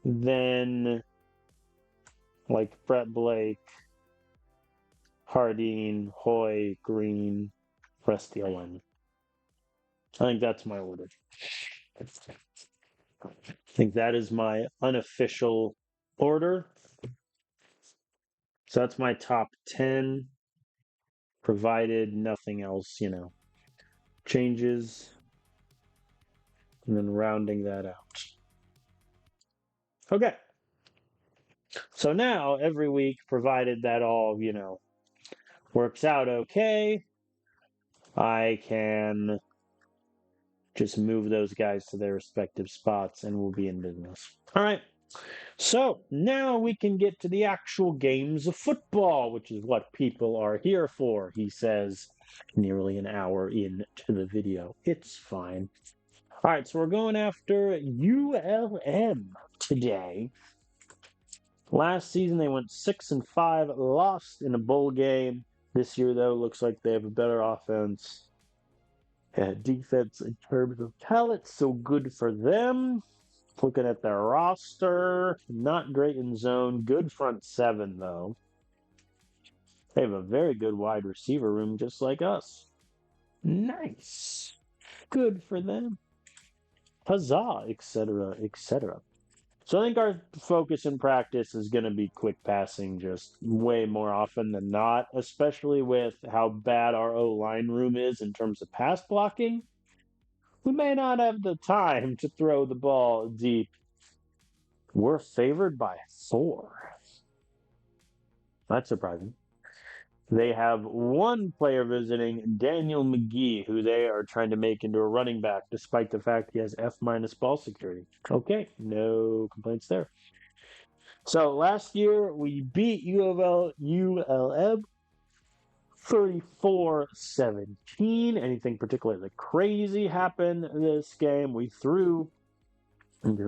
A: Then like Brett Blake, Hardeen, Hoy, Green, rest the O-line. I think that's my order. I think that is my unofficial order. So that's my top 10, provided nothing else, changes. And then rounding that out. Okay. So now every week, provided that all, works out okay, I can just move those guys to their respective spots and we'll be in business. All right. So now we can get to the actual games of football, which is what people are here for, he says, nearly an hour into the video. It's fine. All right, so we're going after ULM today. Last season they went 6-5, lost in a bowl game. This year, though, looks like they have a better offense and defense in terms of talent, so good for them. Looking at their roster, not great in zone, good front seven, though. They have a very good wide receiver room, just like us. Nice. Good for them. Huzzah, etc., etc. So I think our focus in practice is going to be quick passing just way more often than not, especially with how bad our O-line room is in terms of pass blocking. We may not have the time to throw the ball deep. We're favored by 4. That's surprising. They have one player visiting, Daniel McGee, who they are trying to make into a running back, despite the fact he has F- ball security. Okay, no complaints there. So last year we beat ULM 34-17. Anything particularly crazy happened this game? We threw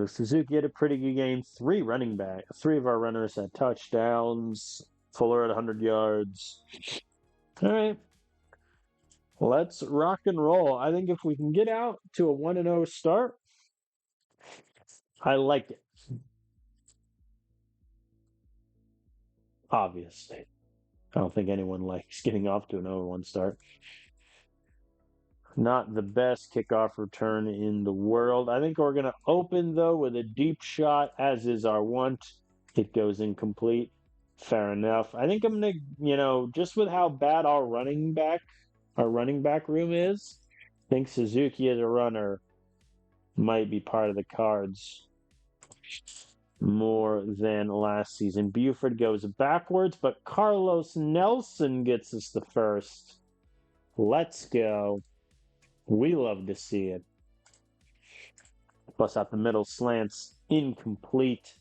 A: Suzuki had a pretty good game. Three of our runners had touchdowns. Fuller at 100 yards. All right. Let's rock and roll. I think if we can get out to a 1-0 start, I like it. Obviously. I don't think anyone likes getting off to an 0-1 start. Not the best kickoff return in the world. I think we're going to open, though, with a deep shot, as is our want. It goes incomplete. Fair enough. I think I'm going to, just with how bad our running back room is, I think Suzuki as a runner might be part of the cards more than last season. Buford goes backwards, but Carlos Nelson gets us the first. Let's go. We love to see it. Plus out the middle slants, incomplete.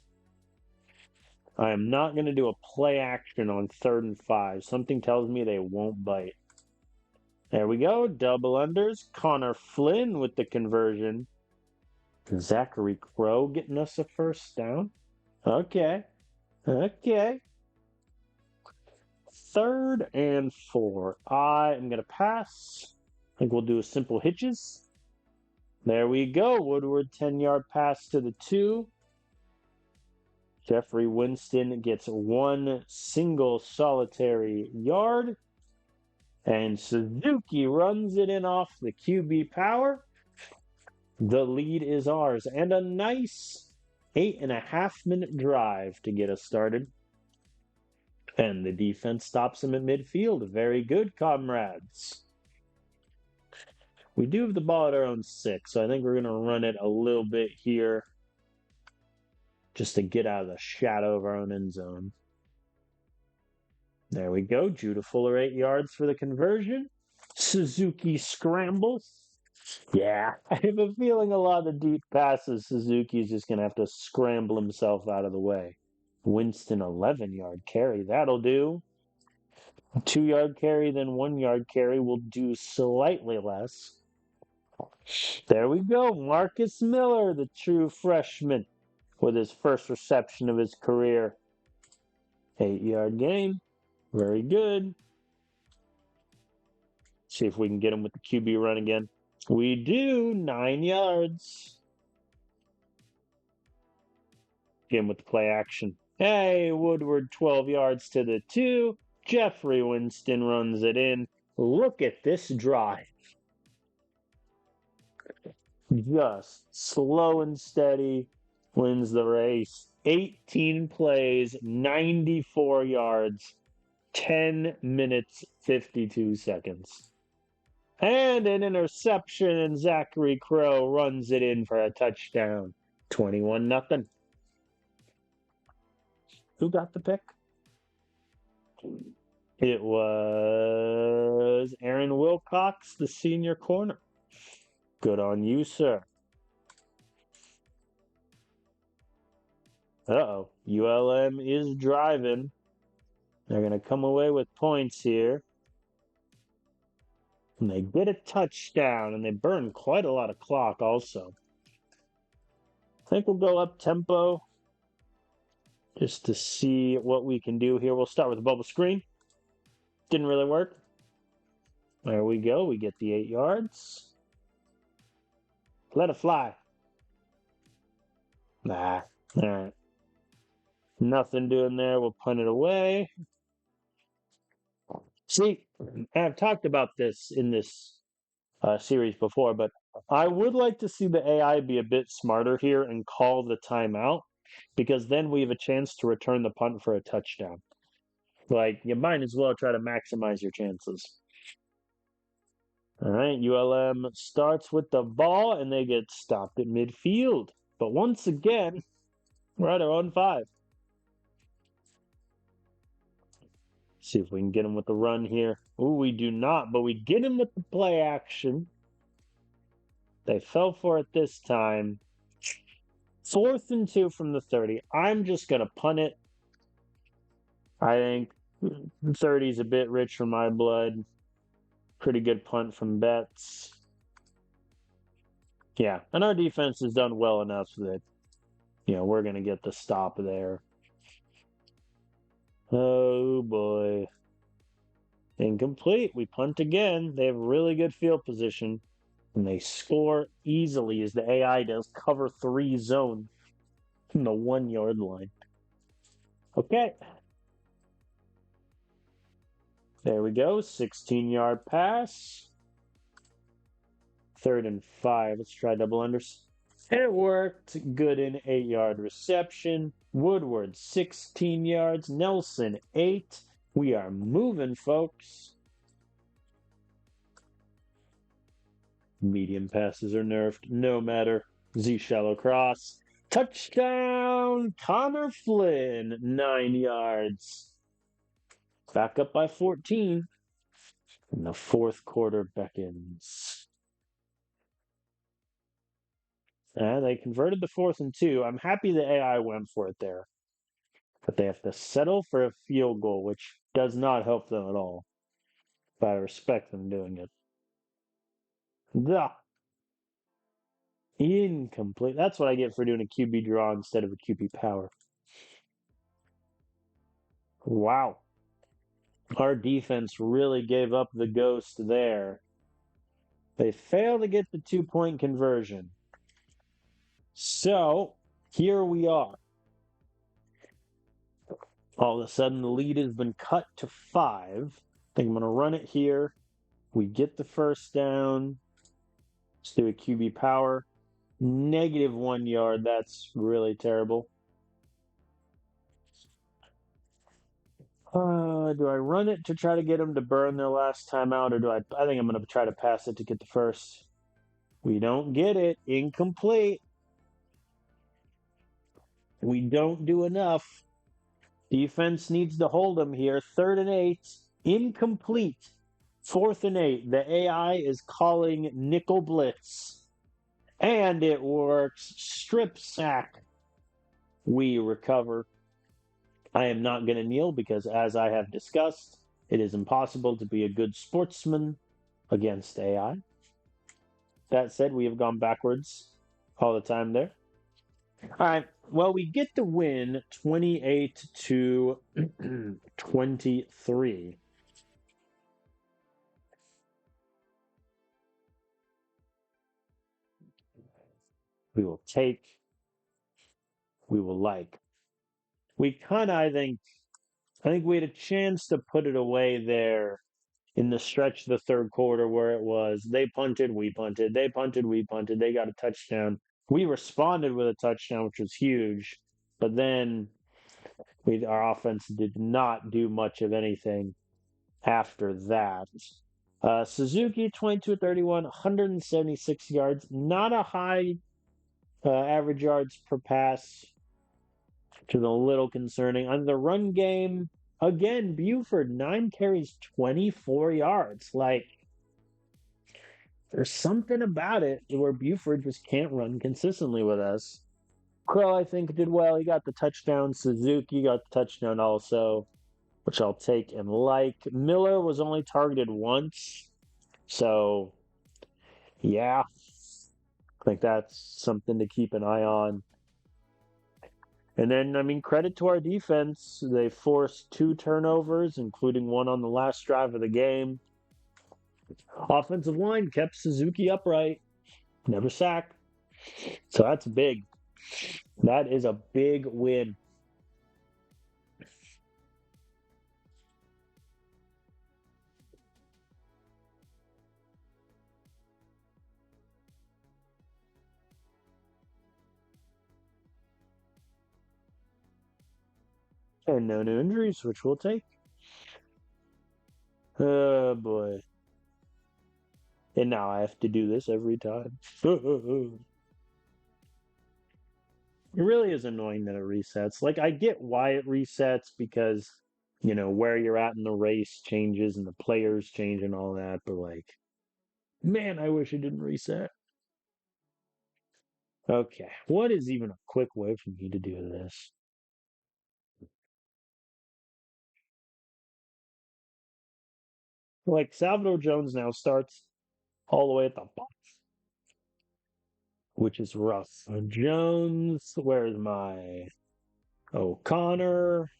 A: I am not going to do a play action on 3rd and 5. Something tells me they won't bite. There we go. Double unders. Connor Flynn with the conversion. Zachary Crow getting us a first down. Okay. 3rd and 4. I am going to pass. I think we'll do a simple hitches. There we go. Woodward 10-yard pass to the 2. Jeffrey Winston gets one single solitary yard. And Suzuki runs it in off the QB power. The lead is ours. And a nice 8.5-minute drive to get us started. And the defense stops him at midfield. Very good, comrades. We do have the ball at our own 6, so I think we're going to run it a little bit here just to get out of the shadow of our own end zone. There we go. Judah Fuller 8 yards for the conversion. Suzuki scrambles. Yeah, I have a feeling a lot of the deep passes, Suzuki's just going to have to scramble himself out of the way. Winston 11-yard carry. That'll do. 2-yard carry, then 1-yard carry will do slightly less. There we go. Marcus Miller, the true freshman, with his first reception of his career. 8-yard gain. Very good. See if we can get him with the QB run again. We do. 9 yards. Get him with the play action. Hey, Woodward 12 yards to the 2. Jeffrey Winston runs it in. Look at this drive. Just slow and steady wins the race. 18 plays, 94 yards, 10 minutes, 52 seconds. And an interception, and Zachary Crow runs it in for a touchdown. 21-0. Who got the pick? It was Aaron Wilcox, the senior corner. Good on you, sir. Uh-oh. ULM is driving. They're going to come away with points here. And they get a touchdown, and they burn quite a lot of clock also. I think we'll go up tempo just to see what we can do here. We'll start with the bubble screen. Didn't really work. There we go. We get the 8 yards. Let it fly. Nah. All right. Nothing doing there. We'll punt it away. See, I've talked about this in this series before, but I would like to see the AI be a bit smarter here and call the timeout, because then we have a chance to return the punt for a touchdown. Like, you might as well try to maximize your chances. All right, ULM starts with the ball, and they get stopped at midfield. But once again, we're at our own 5. See if we can get him with the run here. Ooh, we do not, but we get him with the play action. They fell for it this time. 4th and 2 from the 30. I'm just going to punt it. I think 30 is a bit rich for my blood. Pretty good punt from Betts. Yeah, and our defense has done well enough that, we're going to get the stop there. Oh, boy. Incomplete. We punt again. They have really good field position. And they score easily as the AI does cover 3 zone from the 1-yard line. Okay. There we go. 16-yard pass. 3rd and 5. Let's try double unders. It worked. Gooden, 8-yard reception. Woodward, 16 yards. Nelson, 8. We are moving, folks. Medium passes are nerfed. No matter. Z shallow cross. Touchdown! Connor Flynn, 9 yards. Back up by 14. And the 4th quarter beckons. They converted the 4th and 2. I'm happy the AI went for it there. But they have to settle for a field goal, which does not help them at all. But I respect them doing it. The incomplete. That's what I get for doing a QB draw instead of a QB power. Wow. Our defense really gave up the ghost there. They failed to get the 2-point conversion. So, here we are. All of a sudden, the lead has been cut to 5. I think I'm going to run it here. We get the first down. Let's do a QB power. -1 yard. That's really terrible. Do I run it to try to get them to burn their last time out, or do I think I'm going to try to pass it to get the first. We don't get it. Incomplete. We don't do enough. Defense needs to hold them here. 3rd and 8. Incomplete. 4th and 8. The AI is calling nickel blitz. And it works. Strip sack. We recover. I am not going to kneel because, as I have discussed, it is impossible to be a good sportsman against AI. That said, we have gone backwards all the time there. All right. Well, we get the win 28-23. We will take. We will like. We kind of, I think we had a chance to put it away there in the stretch of the 3rd quarter where it was they punted, we punted, they punted, we punted, they got a touchdown. We responded with a touchdown, which was huge, but then our offense did not do much of anything after that. Suzuki, 22-31, 176 yards. Not a high average yards per pass, which is a little concerning. On the run game, again, Buford, 9 carries, 24 yards. There's something about it where Buford just can't run consistently with us. Crow, I think, did well. He got the touchdown. Suzuki got the touchdown also, which I'll take and like. Miller was only targeted once. So, yeah, I think that's something to keep an eye on. And then, credit to our defense. They forced 2 turnovers, including one on the last drive of the game. Offensive line kept Suzuki upright. Never sacked. So that's big. That is a big win. And no new injuries, which we'll take. Oh, boy. And now I have to do this every time. It really is annoying that it resets. I get why it resets because where you're at in the race changes and the players change and all that. But like, man, I wish it didn't reset. Okay, what is even a quick way for me to do this? Like Salvador Jones now starts all the way at the bottom, which is rough. Jones, where's my O'Connor?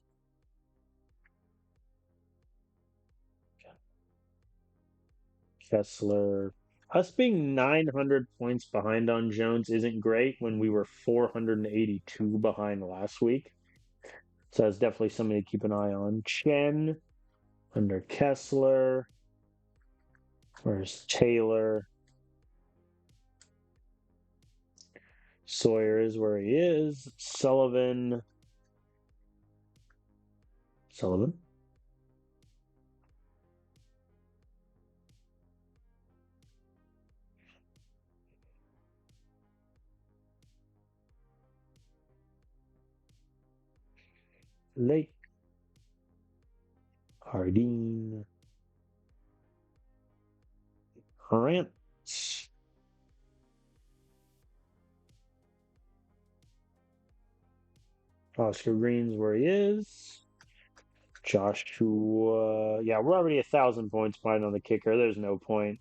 A: Kessler. Us being 900 points behind on Jones isn't great when we were 482 behind last week. So that's definitely something to keep an eye on. Chen under Kessler. Where's Taylor? Sawyer is where he is. Sullivan. Sullivan. Lake. Hardin. Grant. Oscar Green's where he is. Joshua. Yeah, we're already 1,000 points behind on the kicker. There's no point.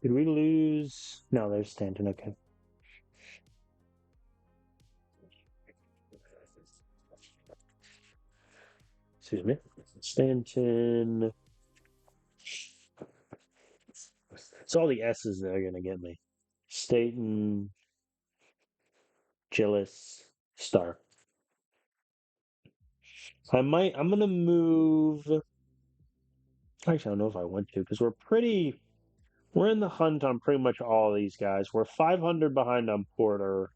A: Did we lose? No, there's Stanton. Okay. Excuse me. Stanton. It's all the S's that are going to get me. Staten, Gillis, Stark. I'm going to move. Actually, I don't know if I want to because we're in the hunt on pretty much all of these guys. We're 500 behind on Porter,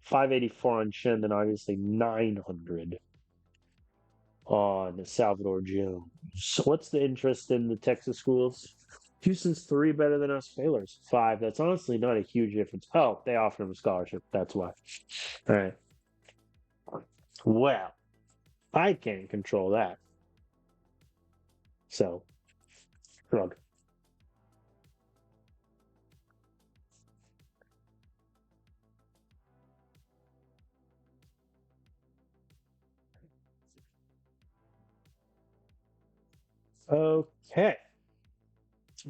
A: 584 on Shin, and obviously 900 on Salvador Jones. So what's the interest in the Texas schools? Houston's 3 better than us. Baylor's 5. That's honestly not a huge difference. Oh, they offered him a scholarship. That's why. All right. Well, I can't control that. So, shrug. Okay.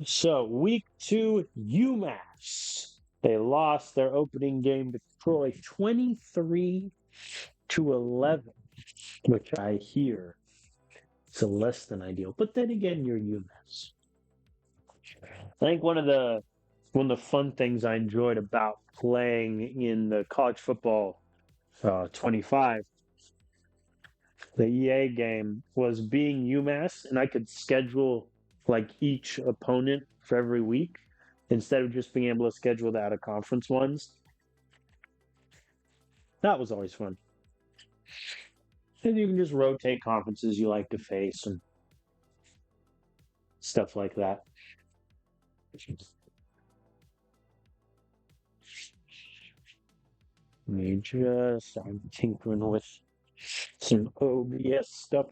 A: So, week 2, UMass. They lost their opening game to Troy 23-11, which I hear is less than ideal. But then again, you're UMass. I think one of the fun things I enjoyed about playing in the college football 25, the EA game, was being UMass, and I could schedule like each opponent for every week instead of just being able to schedule the out of conference ones. That was always fun. And you can just rotate conferences you like to face and stuff like that. I'm tinkering with some OBS stuff.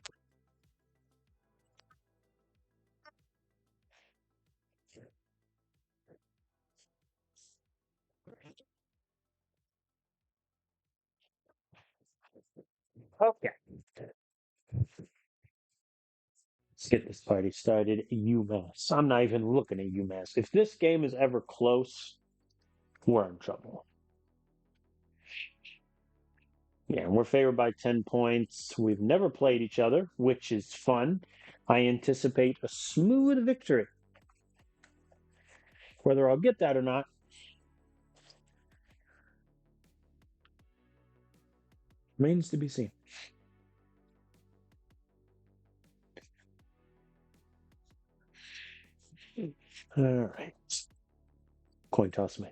A: Okay. Let's get this party started. UMass. I'm not even looking at UMass. If this game is ever close, we're in trouble. Yeah, we're favored by 10 points. We've never played each other, which is fun. I anticipate a smooth victory. Whether I'll get that or not remains to be seen. All right. Coin toss me.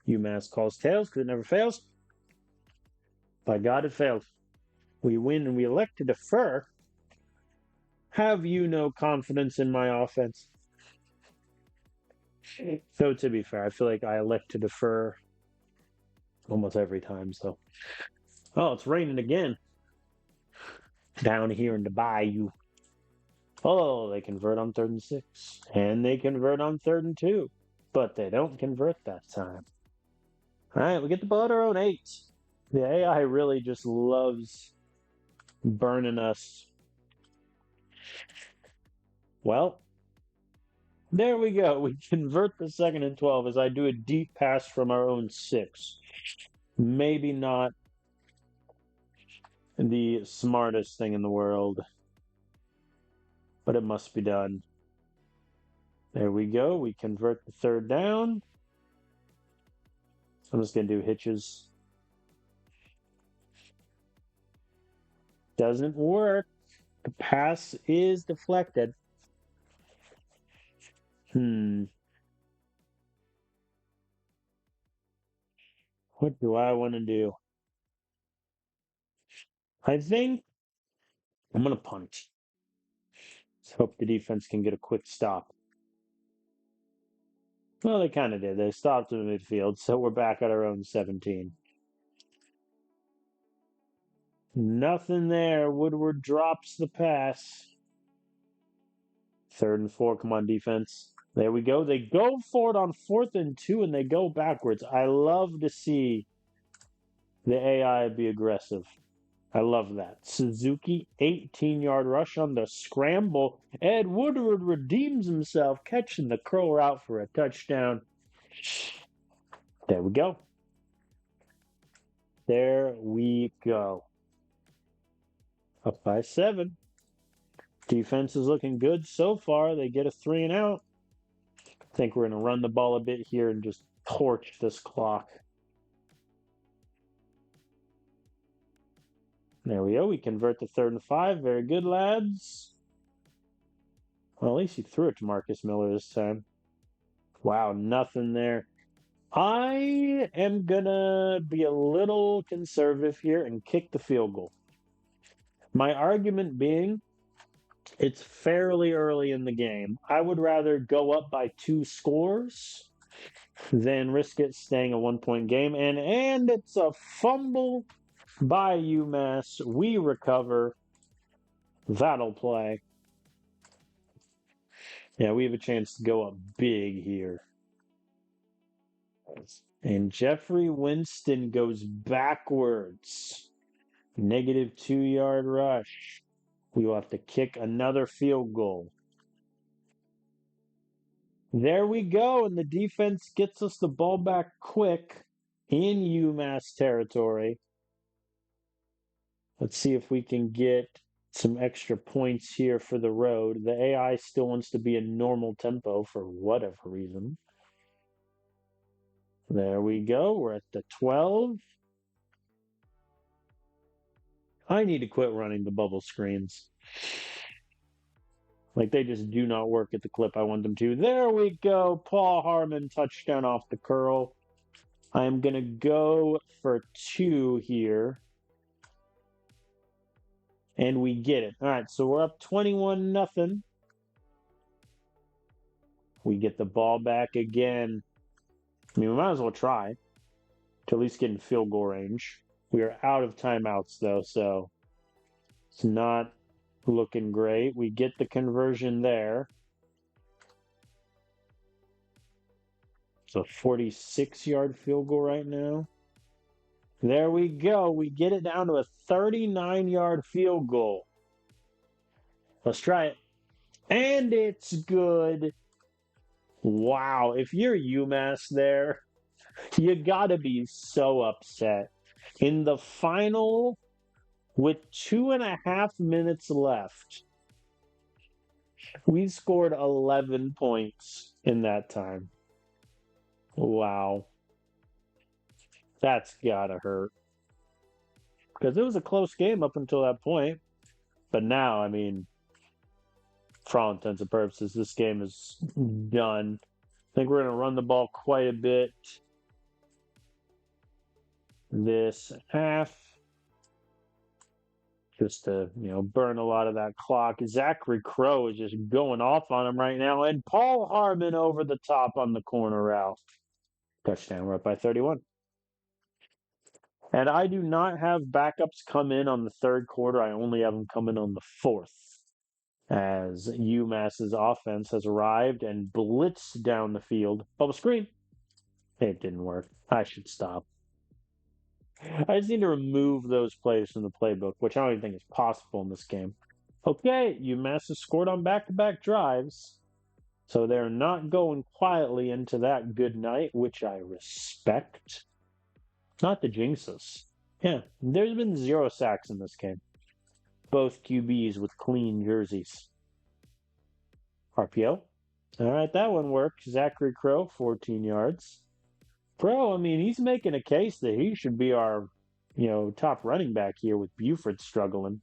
A: UMass calls tails because it never fails. By God, it failed. We win and we elect to defer. Have you no confidence in my offense? Though, to be fair, I feel like I elect to defer almost every time. So, oh, it's raining again down here in the bayou. Oh, they convert on 3rd and 6. And they convert on 3rd and 2. But they don't convert that time. All right, we get the ball at our own 8. The AI really just loves burning us. Well, there we go. We convert the 2nd and 12 as I do a deep pass from our own 6. Maybe not the smartest thing in the world, but it must be done. There we go. We convert the 3rd down. I'm just going to do hitches. Doesn't work. The pass is deflected. What do I want to do? I think I'm going to punt. Let's hope the defense can get a quick stop. Well, they kind of did. They stopped in the midfield, so we're back at our own 17. Nothing there. Woodward drops the pass. 3rd and 4. Come on, defense. There we go. They go for it on 4th and 2, and they go backwards. I love to see the AI be aggressive. I love that. Suzuki, 18-yard rush on the scramble. Ed Woodward redeems himself, catching the curl route for a touchdown. There we go. There we go. Up by 7. Defense is looking good so far. They get a 3 and out. I think we're going to run the ball a bit here and just torch this clock. There we go. We convert the 3rd and 5. Very good, lads. Well, at least he threw it to Marcus Miller this time. Wow, nothing there. I am going to be a little conservative here and kick the field goal. My argument being, it's fairly early in the game. I would rather go up by 2 scores than risk it staying a 1-point game. And it's a fumble by UMass. We recover. That'll play. Yeah, we have a chance to go up big here. And Jeffrey Winston goes backwards. Negative 2-yard rush. We will have to kick another field goal. There we go, and the defense gets us the ball back quick in UMass territory. Let's see if we can get some extra points here for the road. The AI still wants to be in normal tempo for whatever reason. There we go. We're at the 12. I need to quit running the bubble screens. Like, they just do not work at the clip I want them to. There we go. Paul Harmon, touchdown off the curl. I'm going to go for 2 here. And we get it. All right, so we're up 21-0. We get the ball back again. I mean, we might as well try to at least get in field goal range. We are out of timeouts, though, so it's not looking great. We get the conversion there. It's a 46-yard field goal right now. There we go. We get it down to a 39-yard field goal. Let's try it. And it's good. Wow. If you're UMass there, you got to be so upset. In the final, with 2.5 minutes left, we scored 11 points in that time. Wow. That's gotta hurt. Because it was a close game up until that point. But now, I mean, for all intents and purposes, this game is done. I think we're going to run the ball quite a bit this half. just to, burn a lot of that clock. Zachary Crowe is just going off on him right now. And Paul Harmon over the top on the corner route. Touchdown. We're up by 31. And I do not have backups come in on the third quarter. I only have them coming on the fourth. As UMass's offense has arrived and blitzed down the field. Bubble screen. It didn't work. I should stop. I just need to remove those plays from the playbook, which I don't even think is possible in this game. Okay, UMass has scored on back-to-back drives. So they're not going quietly into that good night, which I respect. Not the jinxes. Yeah, there's been 0 sacks in this game. Both QBs with clean jerseys. RPO. All right, that one worked. Zachary Crowe, 14 yards. Crowe, I mean, he's making a case that he should be our, top running back here with Buford struggling.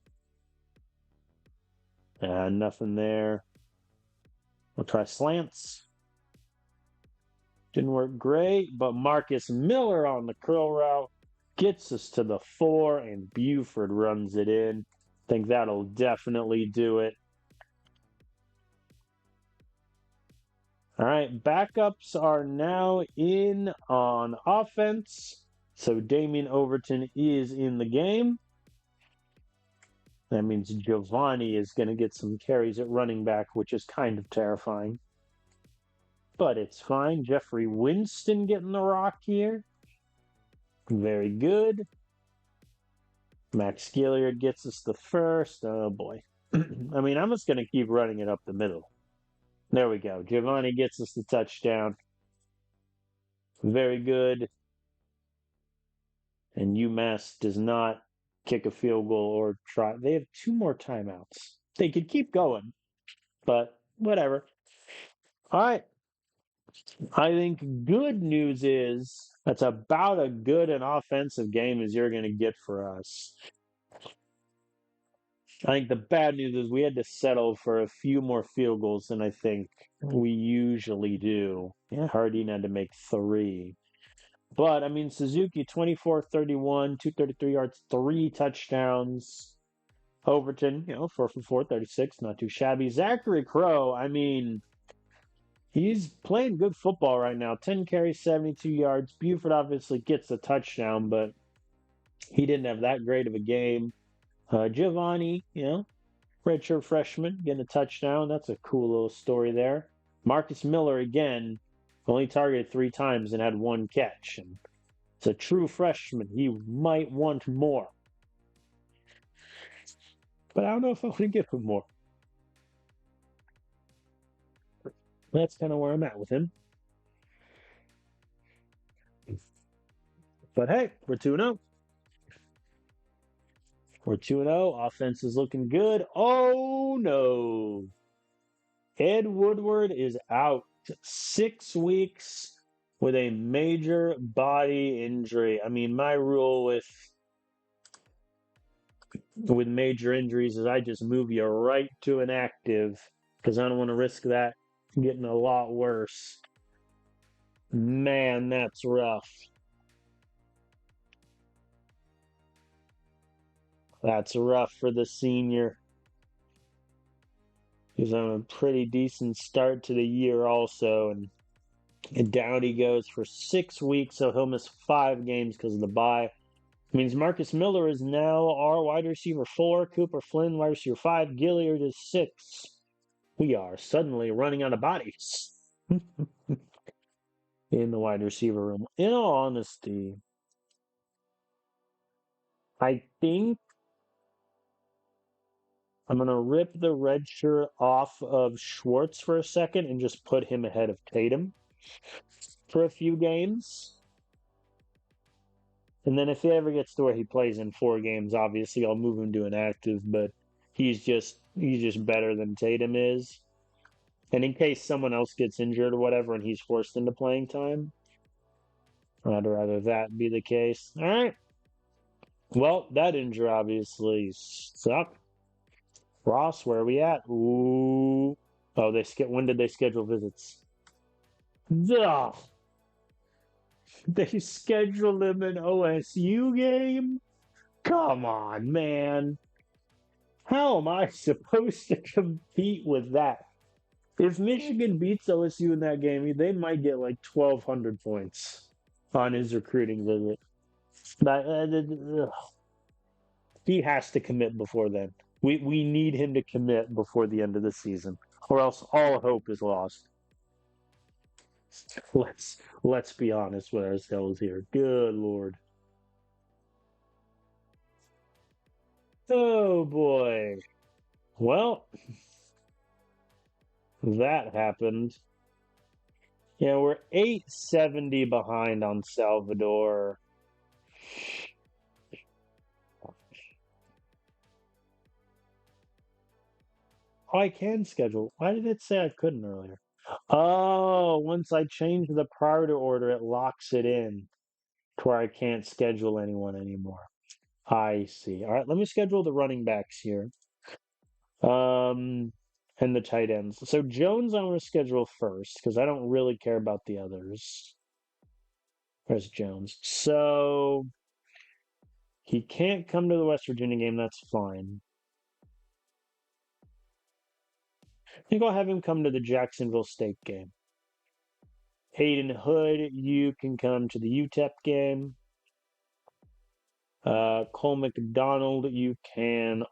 A: Nothing there. We'll try slants. Didn't work great, but Marcus Miller on the curl route gets us to the 4, and Buford runs it in. Think that'll definitely do it. All right, backups are now in on offense. So Damien Overton is in the game. That means Giovanni is going to get some carries at running back, which is kind of terrifying. But it's fine. Jeffrey Winston getting the rock here. Very good. Max Gilliard gets us the first. Oh, boy. I mean, I'm just going to keep running it up the middle. There we go. Giovanni gets us the touchdown. Very good. And UMass does not kick a field goal or try. They have 2 more timeouts. They could keep going, but whatever. All right. I think good news is that's about as good an offensive game as you're going to get for us. I think the bad news is we had to settle for a few more field goals than I think we usually do. Yeah, Hardin had to make 3. But, I mean, Suzuki, 24-31, 233 yards, 3 touchdowns. Overton, 4 for 4, 36, not too shabby. Zachary Crowe, I mean, he's playing good football right now. 10 carries, 72 yards. Buford obviously gets the touchdown, but he didn't have that great of a game. Giovanni, redshirt freshman, getting a touchdown. That's a cool little story there. Marcus Miller, again, only targeted 3 times and had 1 catch. And it's a true freshman. He might want more. But I don't know if I want to give him more. That's kind of where I'm at with him. But hey, we're 2-0. We're 2-0. Offense is looking good. Oh, no. Ed Woodward is out 6 weeks with a major body injury. I mean, my rule with major injuries is I just move you right to an active because I don't want to risk that getting a lot worse. Man, that's rough. That's rough for the senior. He's on a pretty decent start to the year also, and down he goes for 6 weeks, so he'll miss 5 games because of the bye. It means Marcus Miller is now our wide receiver 4, Cooper Flynn wide receiver 5, Gilliard is 6. We are suddenly running out of bodies in the wide receiver room. In all honesty, I think I'm going to rip the red shirt off of Schwartz for a second and just put him ahead of Tatum for a few games. And then if he ever gets to where he plays in 4 games, obviously I'll move him to an active, but he's just better than Tatum is. And in case someone else gets injured or whatever and he's forced into playing time, I'd rather that be the case. All right. Well, that injury obviously sucked. Ross, where are we at? Ooh. Oh, when did they schedule visits? Ugh. They scheduled him an OSU game? Come on, man. How am I supposed to compete with that? If Michigan beats OSU in that game, they might get like 1,200 points on his recruiting visit. But, he has to commit before then. We need him to commit before the end of the season, or else all hope is lost. Let's be honest with ourselves here. Good Lord. Oh boy. Well, that happened. Yeah, we're 870 behind on Salvador. Oh, I can schedule. Why did it say I couldn't earlier? Oh, once I change the priority order, it locks it in to where I can't schedule anyone anymore. I see. All right, let me schedule the running backs here. Um, and the tight ends. So Jones, I want to schedule first because I don't really care about the others. Where's Jones? So he can't come to the West Virginia game. That's fine. I think I'll have him come to the Jacksonville State game. Hayden Hood, you can come to the UTEP game. Cole McDonald, you can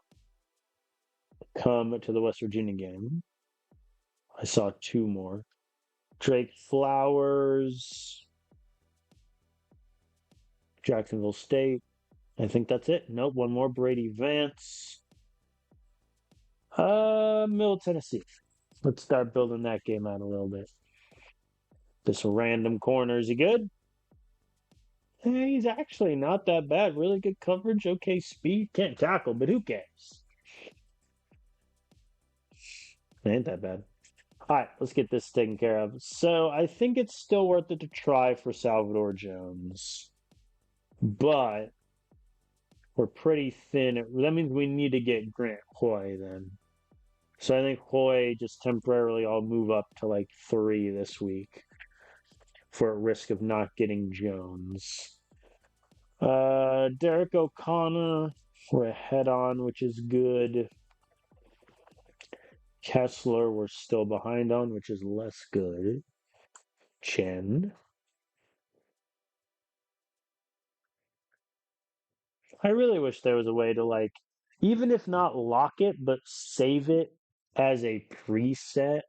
A: come to the West Virginia game. I saw two more. Drake Flowers, Jacksonville State. I think that's it. Nope, one more. Brady Vance. Middle Tennessee. Let's start building that game out a little bit. This random corner, is he good? He's actually not that bad. Really good coverage. Okay, speed. Can't tackle, but who cares? Ain't that bad. All right, let's get this taken care of. So I think it's still worth it to try for Salvador Jones, but we're pretty thin. That means we need to get Grant Hoy then. So I think Hoy just temporarily I'll move up to like 3 this week for a risk of not getting Jones. Derek O'Connor, we're ahead on, which is good. Kessler, we're still behind on, which is less good. Chen. I really wish there was a way to like, even if not lock it, but save it as a preset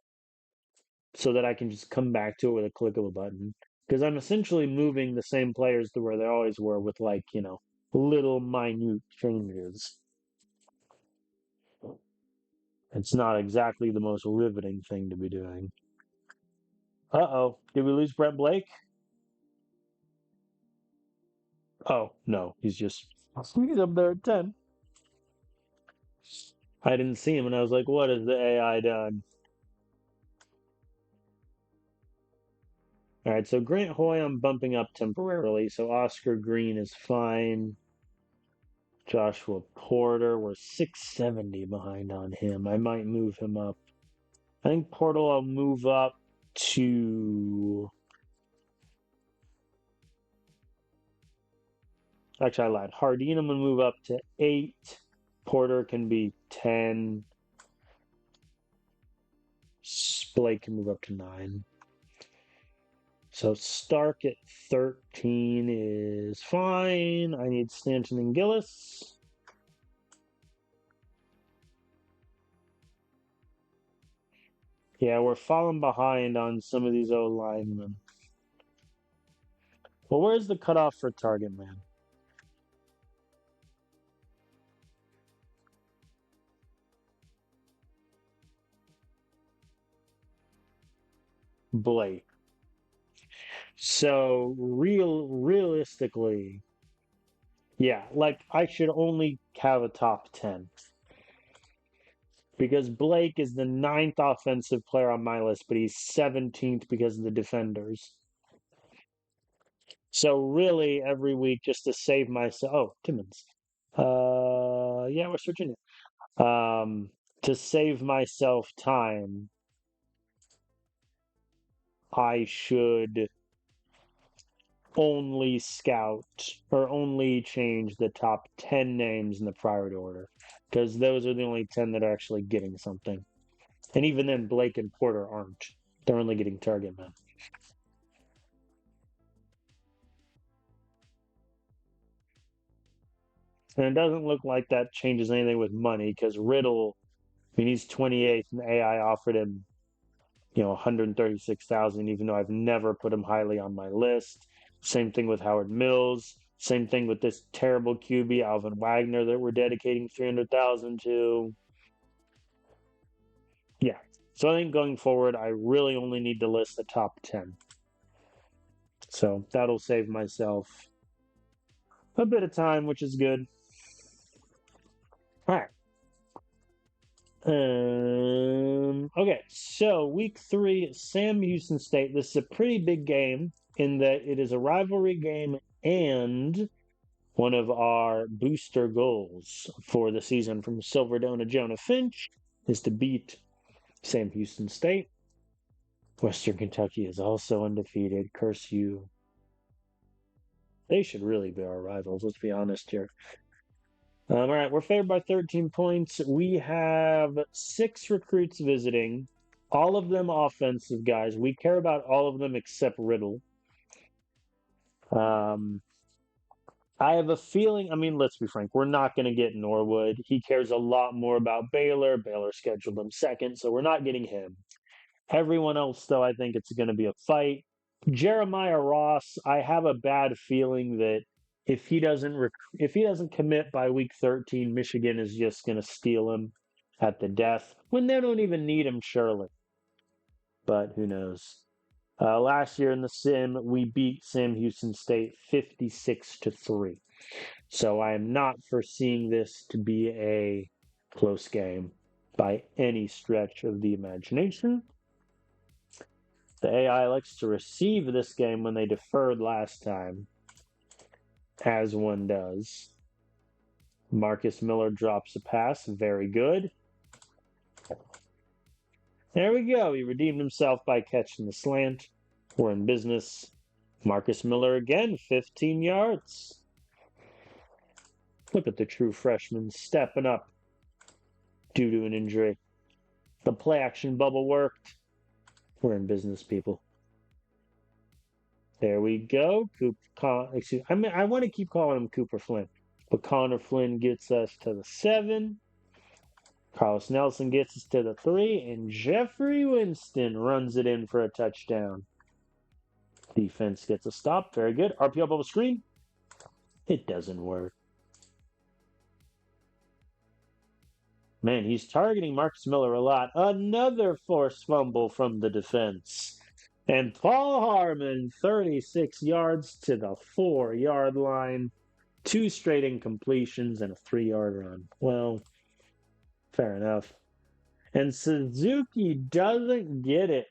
A: so that I can just come back to it with a click of a button. Because I'm essentially moving the same players to where they always were with like, little minute changes. It's not exactly the most riveting thing to be doing. Uh-oh. Did we lose Brett Blake? Oh, no. He's up there at 10. I didn't see him and I was like, what has the AI done? All right, so Grant Hoy, I'm bumping up temporarily. So Oscar Green is fine. Joshua Porter, we're 670 behind on him. I might move him up. I think Portal I'll move up to. Actually, I lied. Hardin, I'm going to move up to 8. Porter can be 10. Blake can move up to 9. So Stark at 13 is fine. I need Stanton and Gillis. Yeah, we're falling behind on some of these O linemen. Well, where's the cutoff for target man? Blake. So realistically, yeah, like I should only have a top 10 because Blake is the 9th offensive player on my list, but he's 17th because of the defenders. So really, every week, just to save myself. Oh, Timmons. Yeah, West Virginia. Um, to save myself time, I should only scout or only change the top 10 names in the priority order. because those are the only 10 that are actually getting something. And even then, Blake and Porter aren't. They're only getting target men. And it doesn't look like that changes anything with money because Riddle, I mean, he's 28th and AI offered him, 136,000, even though I've never put him highly on my list. Same thing with Howard Mills. Same thing with this terrible QB, Alvin Wagner, that we're dedicating 300,000 to. Yeah. So I think going forward, I really only need to list the top 10. So that'll save myself a bit of time, which is good. All right. Okay, so week 3, Sam Houston State. This is a pretty big game in that it is a rivalry game and one of our booster goals for the season from Silverdome Jonah Finch is to beat Sam Houston State. Western Kentucky is also undefeated. Curse you. They should really be our rivals, let's be honest here. All right, we're favored by 13 points. We have 6 recruits visiting, all of them offensive guys. We care about all of them except Riddle. I have a feeling, I mean, let's be frank, we're not going to get Norwood. He cares a lot more about Baylor. Baylor scheduled him second, so we're not getting him. Everyone else, though, I think it's going to be a fight. Jeremiah Ross, I have a bad feeling that if he doesn't commit by week 13, Michigan is just going to steal him at the death when they don't even need him, surely. But who knows? Last year in the Sim, we beat Sam Houston State 56-3. So I am not foreseeing this to be a close game by any stretch of the imagination. The AI likes to receive this game when they deferred last time, as one does. Marcus Miller drops a pass. Very good. There we go. He redeemed himself by catching the slant. We're in business. Marcus Miller again, 15 yards. Look at the true freshman stepping up due to an injury. The play action bubble worked. We're in business, people. There we go. I want to keep calling him Cooper Flynn. But Connor Flynn gets us to the 7. Carlos Nelson gets us to the 3. And Jeffrey Winston runs it in for a touchdown. Defense gets a stop. Very good. RPO bubble screen. It doesn't work. Man, he's targeting Marcus Miller a lot. Another forced fumble from the defense. And Paul Harmon, 36 yards to the 4-yard line. 2 straight incompletions and a 3-yard run. Well, fair enough. And Suzuki doesn't get it.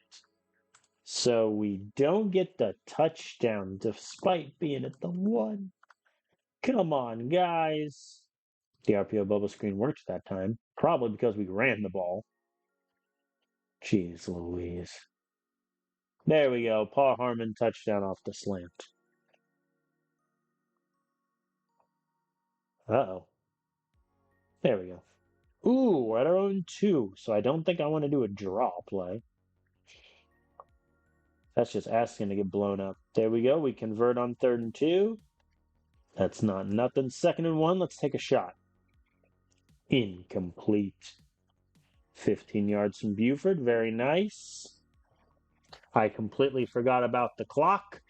A: So we don't get the touchdown despite being at the 1. Come on, guys. The RPO bubble screen worked that time. Probably because we ran the ball. Jeez Louise. There we go. Paul Harmon touchdown off the slant. Uh-oh. There we go. Ooh, at our own 2. So I don't think I want to do a draw play. That's just asking to get blown up. There we go. We convert on 3rd and 2. That's not nothing. 2nd and 1. Let's take a shot. Incomplete. 15 yards from Buford. Very nice. I completely forgot about the clock.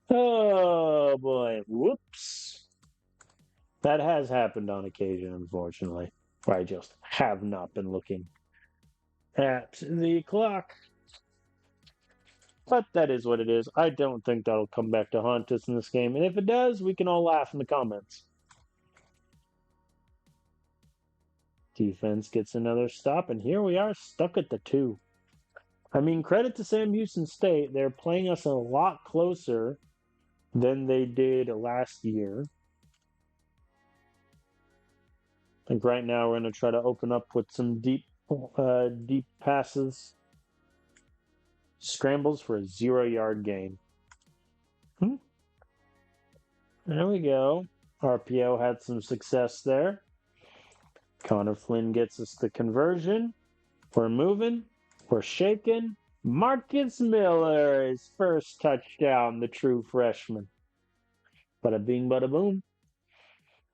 A: Oh, boy. Whoops. That has happened on occasion, unfortunately. Where I just have not been looking at the clock. But that is what it is. I don't think that'll come back to haunt us in this game. And if it does, we can all laugh in the comments. Defense gets another stop, and here we are stuck at the 2. I mean, credit to Sam Houston State. They're playing us a lot closer than they did last year. I think right now we're going to try to open up with some deep passes. Scrambles for a 0-yard gain. There we go. RPO had some success there. Connor Flynn gets us the conversion. We're moving. We're shaking. Marcus Miller, his first touchdown, the true freshman. Bada bing, bada boom.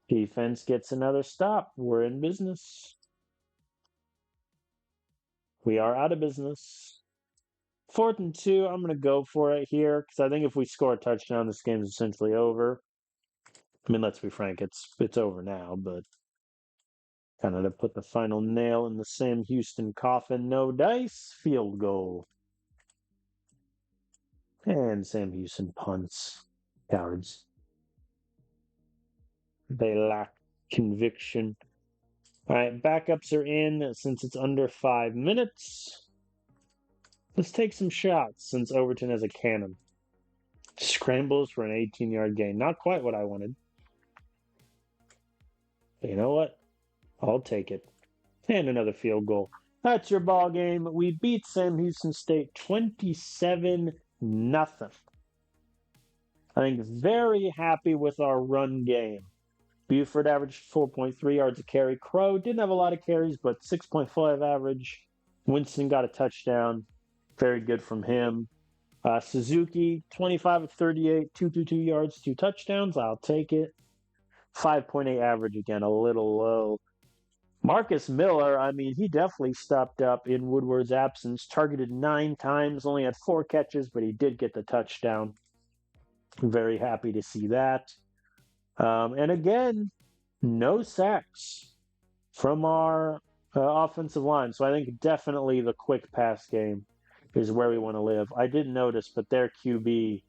A: Defense gets another stop. We're in business. We are out of business. 4th and 2. I'm going to go for it here because I think if we score a touchdown, this game's essentially over. I mean, let's be frank, it's over now, but kind of to put the final nail in the Sam Houston coffin. No dice. Field goal. And Sam Houston punts. Cowards. They lack conviction. All right, backups are in since it's under 5 minutes. Let's take some shots since Overton has a cannon. Scrambles for an 18-yard gain. Not quite what I wanted. But you know what? I'll take it. And another field goal. That's your ball game. We beat Sam Houston State 27-0. I think very happy with our run game. Buford averaged 4.3 yards a carry. Crow didn't have a lot of carries, but 6.5 average. Winston got a touchdown. Very good from him. Suzuki, 25 of 38, 222 yards, 2 touchdowns. I'll take it. 5.8 average again, a little low. Marcus Miller, I mean, he definitely stepped up in Woodward's absence. Targeted 9 times, only had 4 catches, but he did get the touchdown. Very happy to see that. And again, no sacks from our offensive line. So I think definitely the quick pass game is where we want to live. I didn't notice, but their QB,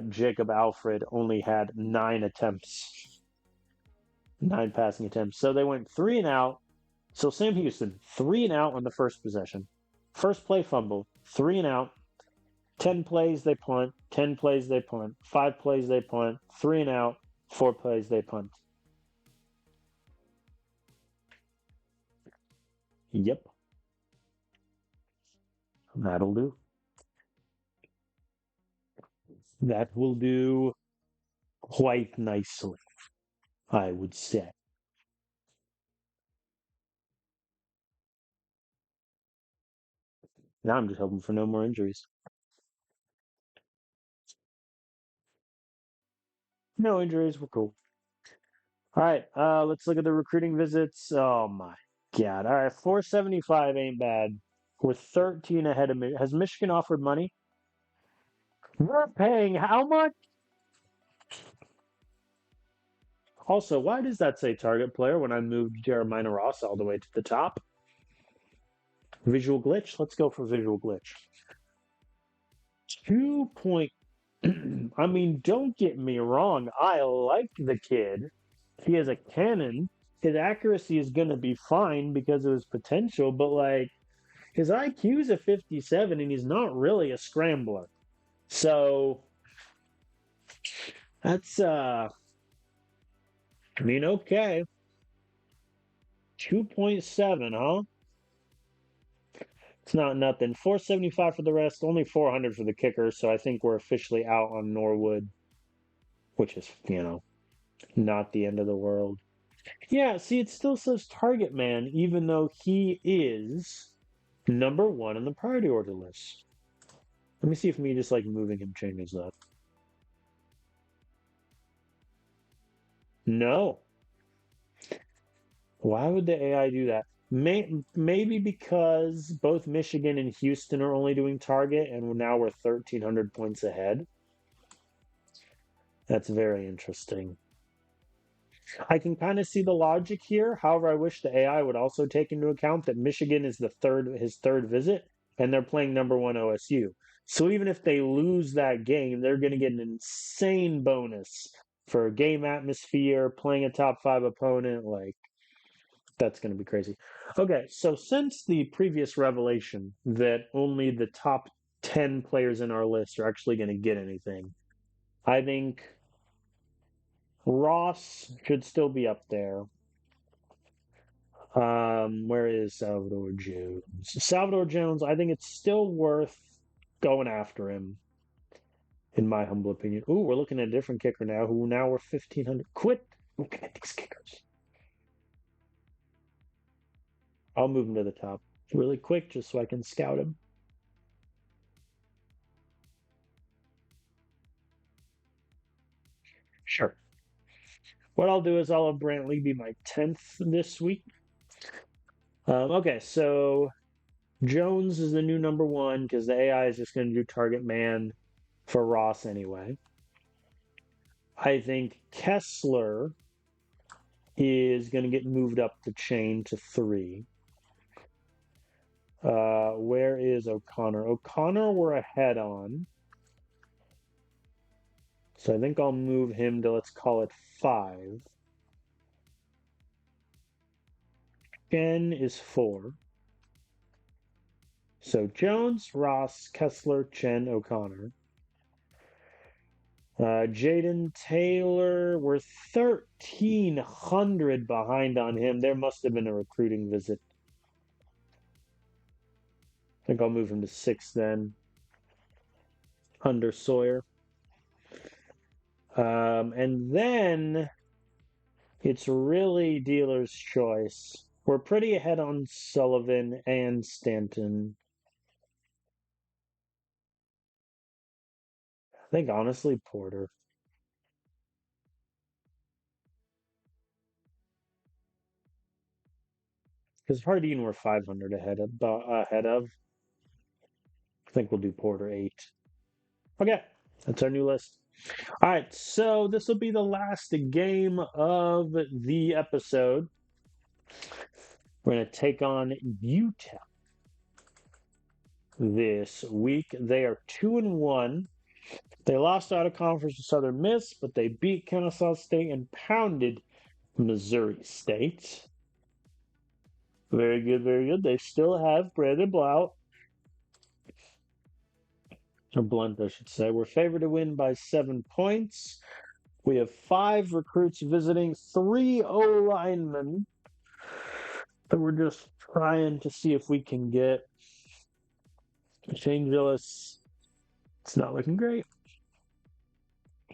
A: Jacob Alfred, only had 9 attempts. 9 passing attempts. So they went 3 and out. So Sam Houston, 3 and out on the first possession. First play fumble, 3 and out. 10 plays they punt, 10 plays they punt, 5 plays they punt, 3 and out, 4 plays they punt. Yep. That'll do. That will do quite nicely, I would say. Now I'm just hoping for no more injuries. No injuries, we're cool. All right, let's look at the recruiting visits. Oh my God. All right, 475 ain't bad. We're 13 ahead of me. Has Michigan offered money? We're paying how much? Also, why does that say target player when I moved Jeremiah Ross all the way to the top? Visual glitch? Let's go for visual glitch. 2 point. I mean, don't get me wrong. I like the kid. He has a cannon. His accuracy is going to be fine because of his potential, but like his IQ is a 57 and he's not really a scrambler. So that's I mean, okay. 2.7, huh? It's not nothing. 475 for the rest, only 400 for the kicker, so I think we're officially out on Norwood, which is, not the end of the world. Yeah, see, it still says target man, even though he is number 1 on the priority order list. Let me see if me just like moving him changes that. No. Why would the AI do that? Maybe because both Michigan and Houston are only doing target, and now we're 1,300 points ahead. That's very interesting. I can kind of see the logic here. However, I wish the AI would also take into account that Michigan is his third visit, and they're playing number 1 OSU. So even if they lose that game, they're going to get an insane bonus for game atmosphere, playing a top 5 opponent. Like, that's going to be crazy. Okay, so since the previous revelation that only the top 10 players in our list are actually going to get anything, I think Ross should still be up there. Where is Salvador Jones? Salvador Jones, I think it's still worth going after him. in my humble opinion. Ooh, we're looking at a different kicker now, who now we're 1,500. Quit looking at these kickers. I'll move him to the top really quick just so I can scout him. Sure. What I'll do is I'll have Brantley be my 10th this week. Okay, so Jones is the new number one because the AI is just going to do target man for Ross anyway. I think Kessler is going to get moved up the chain to 3. Where is O'Connor? O'Connor we're ahead on. So I think I'll move him to, let's call it 5. Chen is 4. So Jones, Ross, Kessler, Chen, O'Connor. Jaden Taylor, we're 1,300 behind on him. There must have been a recruiting visit. I think I'll move him to 6 then. Under Sawyer. And then it's really dealer's choice. We're pretty ahead on Sullivan and Stanton. I think honestly Porter. Because Hardin we're 500 ahead of. I think we'll do Porter 8. Okay, that's our new list. All right, so this will be the last game of the episode. We're going to take on Utah this week. They are 2-1. They lost out of conference to Southern Miss, but they beat Kennesaw State and pounded Missouri State. Very good, very good. They still have Brandon Blount, or Blunt, I should say. We're favored to win by 7 points. We have 5 recruits visiting, 3 O-linemen that we're just trying to see if we can get. Shane Gillis, it's not looking great.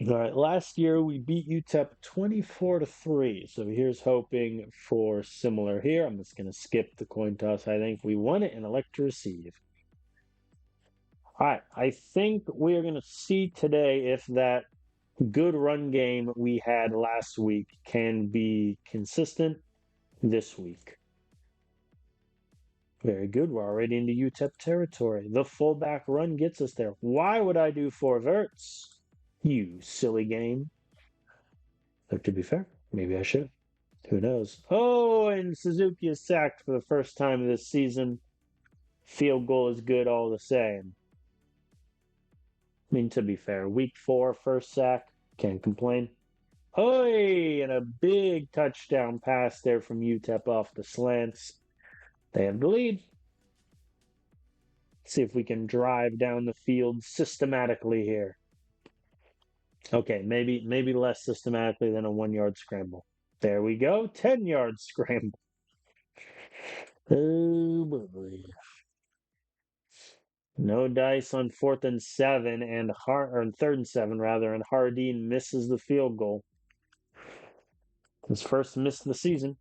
A: All right, last year we beat UTEP 24-3, so here's hoping for similar here. I'm just going to skip the coin toss. I think we won it and elect to receive. All right, I think we are going to see today if that good run game we had last week can be consistent this week. Very good. We're already into UTEP territory. The fullback run gets us there. Why would I do 4 verts? You silly game. Though to be fair, maybe I should. Who knows? Oh, and Suzuki is sacked for the first time this season. Field goal is good all the same. I mean, to be fair, week 4, first sack. Can't complain. Oi! And a big touchdown pass there from UTEP off the slants. They have the lead. See if we can drive down the field systematically here. Okay, maybe less systematically than a 1-yard scramble. There we go, 10-yard scramble. Oh boy. No dice on 4th and 7 and or 3rd and 7 rather, and Hardin misses the field goal. His first miss of the season.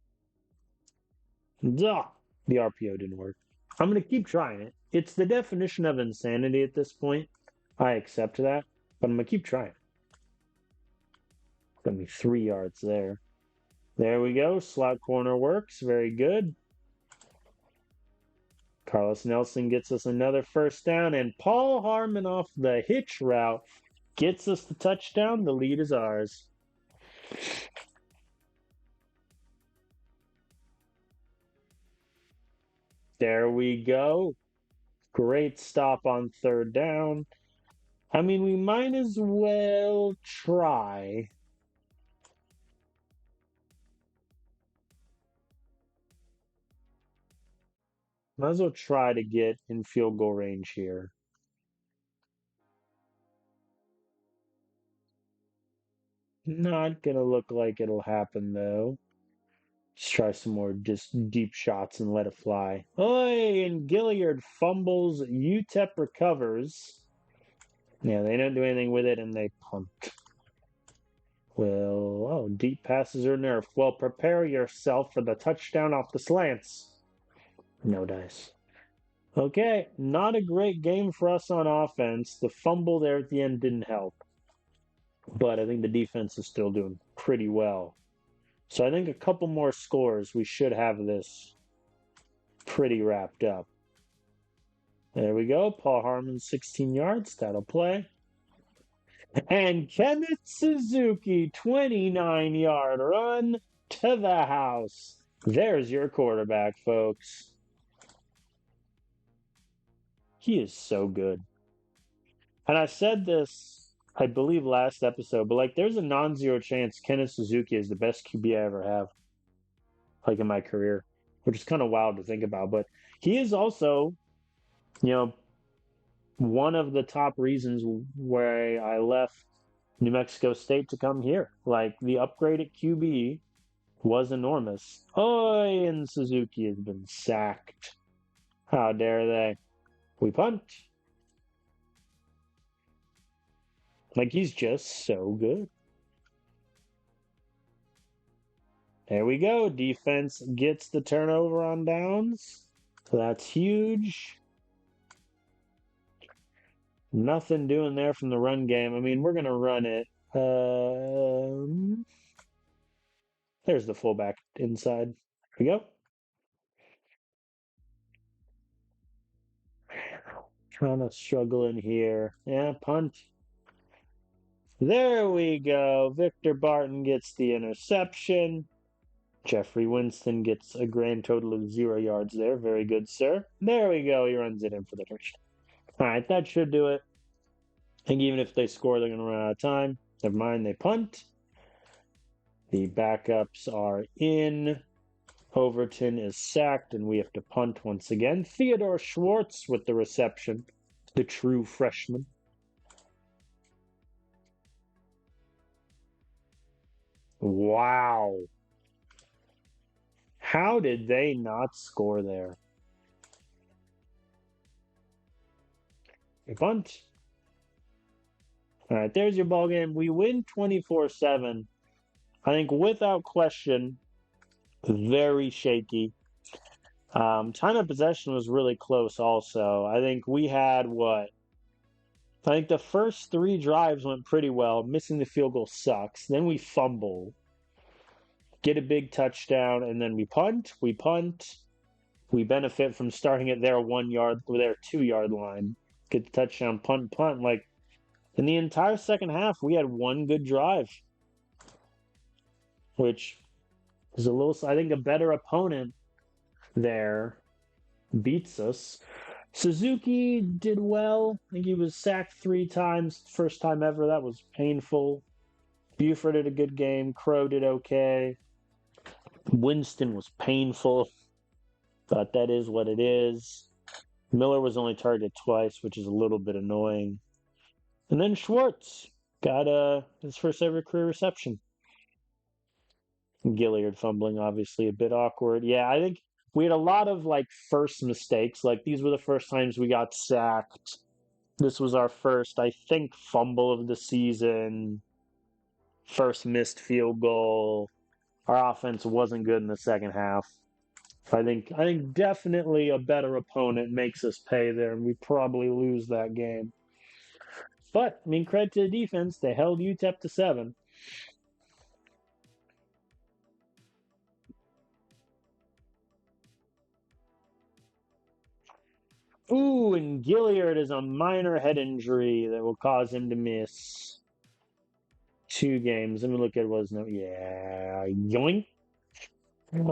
A: Duh! The RPO didn't work. I'm going to keep trying it. It's the definition of insanity at this point. I accept that, but I'm going to keep trying. Going to be 3 yards there. There we go. Slot corner works. Very good. Carlos Nelson gets us another first down, and Paul Harmon off the hitch route gets us the touchdown. The lead is ours. There we go. Great stop on 3rd down. I mean, we might as well try. Might as well try to get in field goal range here. Not gonna look like it'll happen though. Let's try some more just deep shots and let it fly. Oi! And Gilliard fumbles. UTEP recovers. Yeah, they don't do anything with it, and they punt. Well, oh, deep passes are nerfed. Well, prepare yourself for the touchdown off the slants. No dice. Okay, not a great game for us on offense. The fumble there at the end didn't help. But I think the defense is still doing pretty well. So I think a couple more scores, we should have this pretty wrapped up. There we go. Paul Harmon, 16 yards. That'll play. And Kenneth Suzuki, 29-yard run to the house. There's your quarterback, folks. He is so good. And I said this, I believe, last episode, but like there's a non-zero chance Kenneth Suzuki is the best QB I ever have, like in my career, which is kind of wild to think about. But he is also, you know, one of the top reasons why I left New Mexico State to come here. Like the upgrade at QB was enormous. Oh, and Suzuki has been sacked. How dare they? We punt. Like he's just so good. There we go. Defense gets the turnover on downs. So that's huge. Nothing doing there from the run game. I mean, we're going to run it. There's the fullback inside. Here we go. Kind of struggling here. Yeah, punt. There we go. Victor Barton gets the interception. Jeffrey Winston gets a grand total of 0 yards there. Very good, sir. There we go. He runs it in for the touchdown. All right, that should do it. I think even if they score, they're going to run out of time. Never mind, they punt. The backups are in. Overton is sacked, and we have to punt once again. Theodore Schwartz with the reception, the true freshman. Wow. How did they not score there? A punt. All right, there's your ball game. We win 24-7. I think without question, very shaky. Time of possession was really close also. I think we had what? I think the first 3 drives went pretty well. Missing the field goal sucks. Then we fumble, get a big touchdown, and then we punt. We punt. We benefit from starting at their 2-yard line. Get the touchdown, punt. Like in the entire second half, we had one good drive, which is a little, I think, a better opponent there beats us. Suzuki did well. I think he was sacked 3 times, first time ever. That was painful. Buford did a good game. Crow did okay. Winston was painful, but that is what it is. Miller was only targeted twice, which is a little bit annoying. And then Schwartz got his first ever career reception. Gilliard fumbling, obviously a bit awkward. Yeah, I think we had a lot of like first mistakes. Like these were the first times we got sacked. This was our first, I think, fumble of the season. First missed field goal. Our offense wasn't good in the second half. I think definitely a better opponent makes us pay there, and we probably lose that game. But I mean, credit to the defense, they held UTEP to 7. Ooh, and Gilliard is a minor head injury that will cause him to miss 2 games. Let me look at what yoink.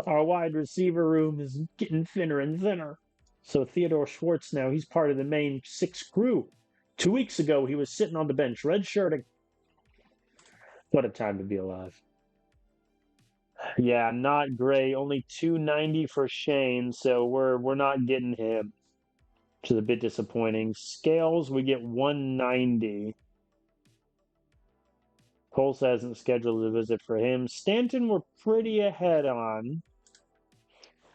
A: Our wide receiver room is getting thinner and thinner. So Theodore Schwartz now, he's part of the main 6 crew. 2 weeks ago, he was sitting on the bench, redshirting. What a time to be alive. Yeah, not great. Only 290 for Shane, so we're not getting him, which is a bit disappointing. Scales, we get 190. Pulse hasn't scheduled a visit for him. Stanton, we're pretty ahead on.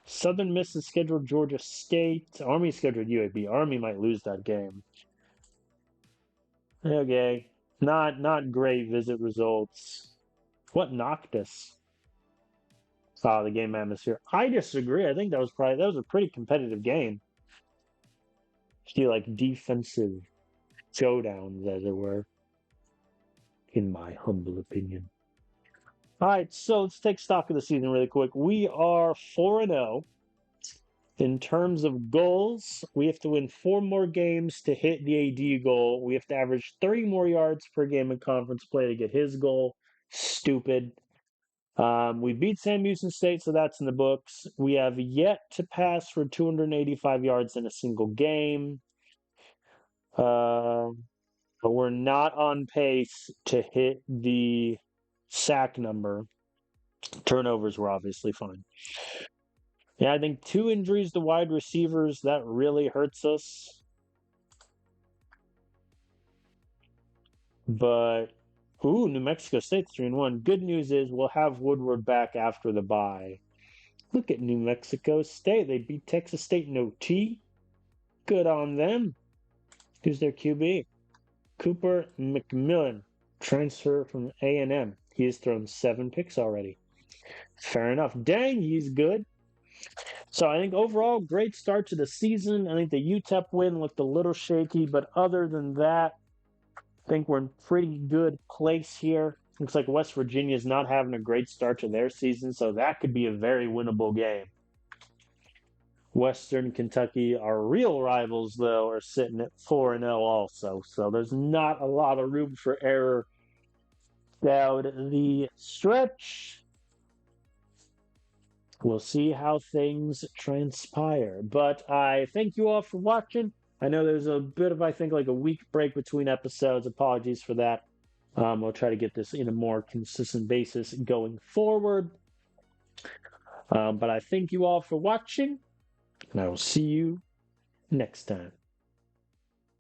A: Southern Miss is scheduled Georgia State. Army scheduled UAB. Army might lose that game. Okay. Not great visit results. What knocked us? The game atmosphere. I disagree. I think that was a pretty competitive game. See, like defensive showdowns, as it were, in my humble opinion. All right, so let's take stock of the season really quick. We are 4-0. In terms of goals, we have to win 4 more games to hit the AD goal. We have to average 30 more yards per game in conference play to get his goal. Stupid. We beat Sam Houston State, so that's in the books. We have yet to pass for 285 yards in a single game. But we're not on pace to hit the sack number. Turnovers were obviously fine. Yeah, I think 2 injuries to wide receivers, that really hurts us. But, New Mexico State's 3-1. Good news is we'll have Woodward back after the bye. Look at New Mexico State. They beat Texas State in OT. Good on them. Who's their QB? Cooper McMillan, transfer from A&M. He has thrown 7 picks already. Fair enough. Dang, he's good. So I think overall, great start to the season. I think the UTEP win looked a little shaky, but other than that, I think we're in pretty good place here. Looks like West Virginia is not having a great start to their season, so that could be a very winnable game. Western Kentucky, our real rivals, though, are sitting at 4-0 also, so there's not a lot of room for error down the stretch. We'll see how things transpire. But I thank you all for watching. I know there's a bit of, I think, like a week break between episodes. Apologies for that. We'll try to get this in a more consistent basis going forward. But I thank you all for watching, and I will see you next time.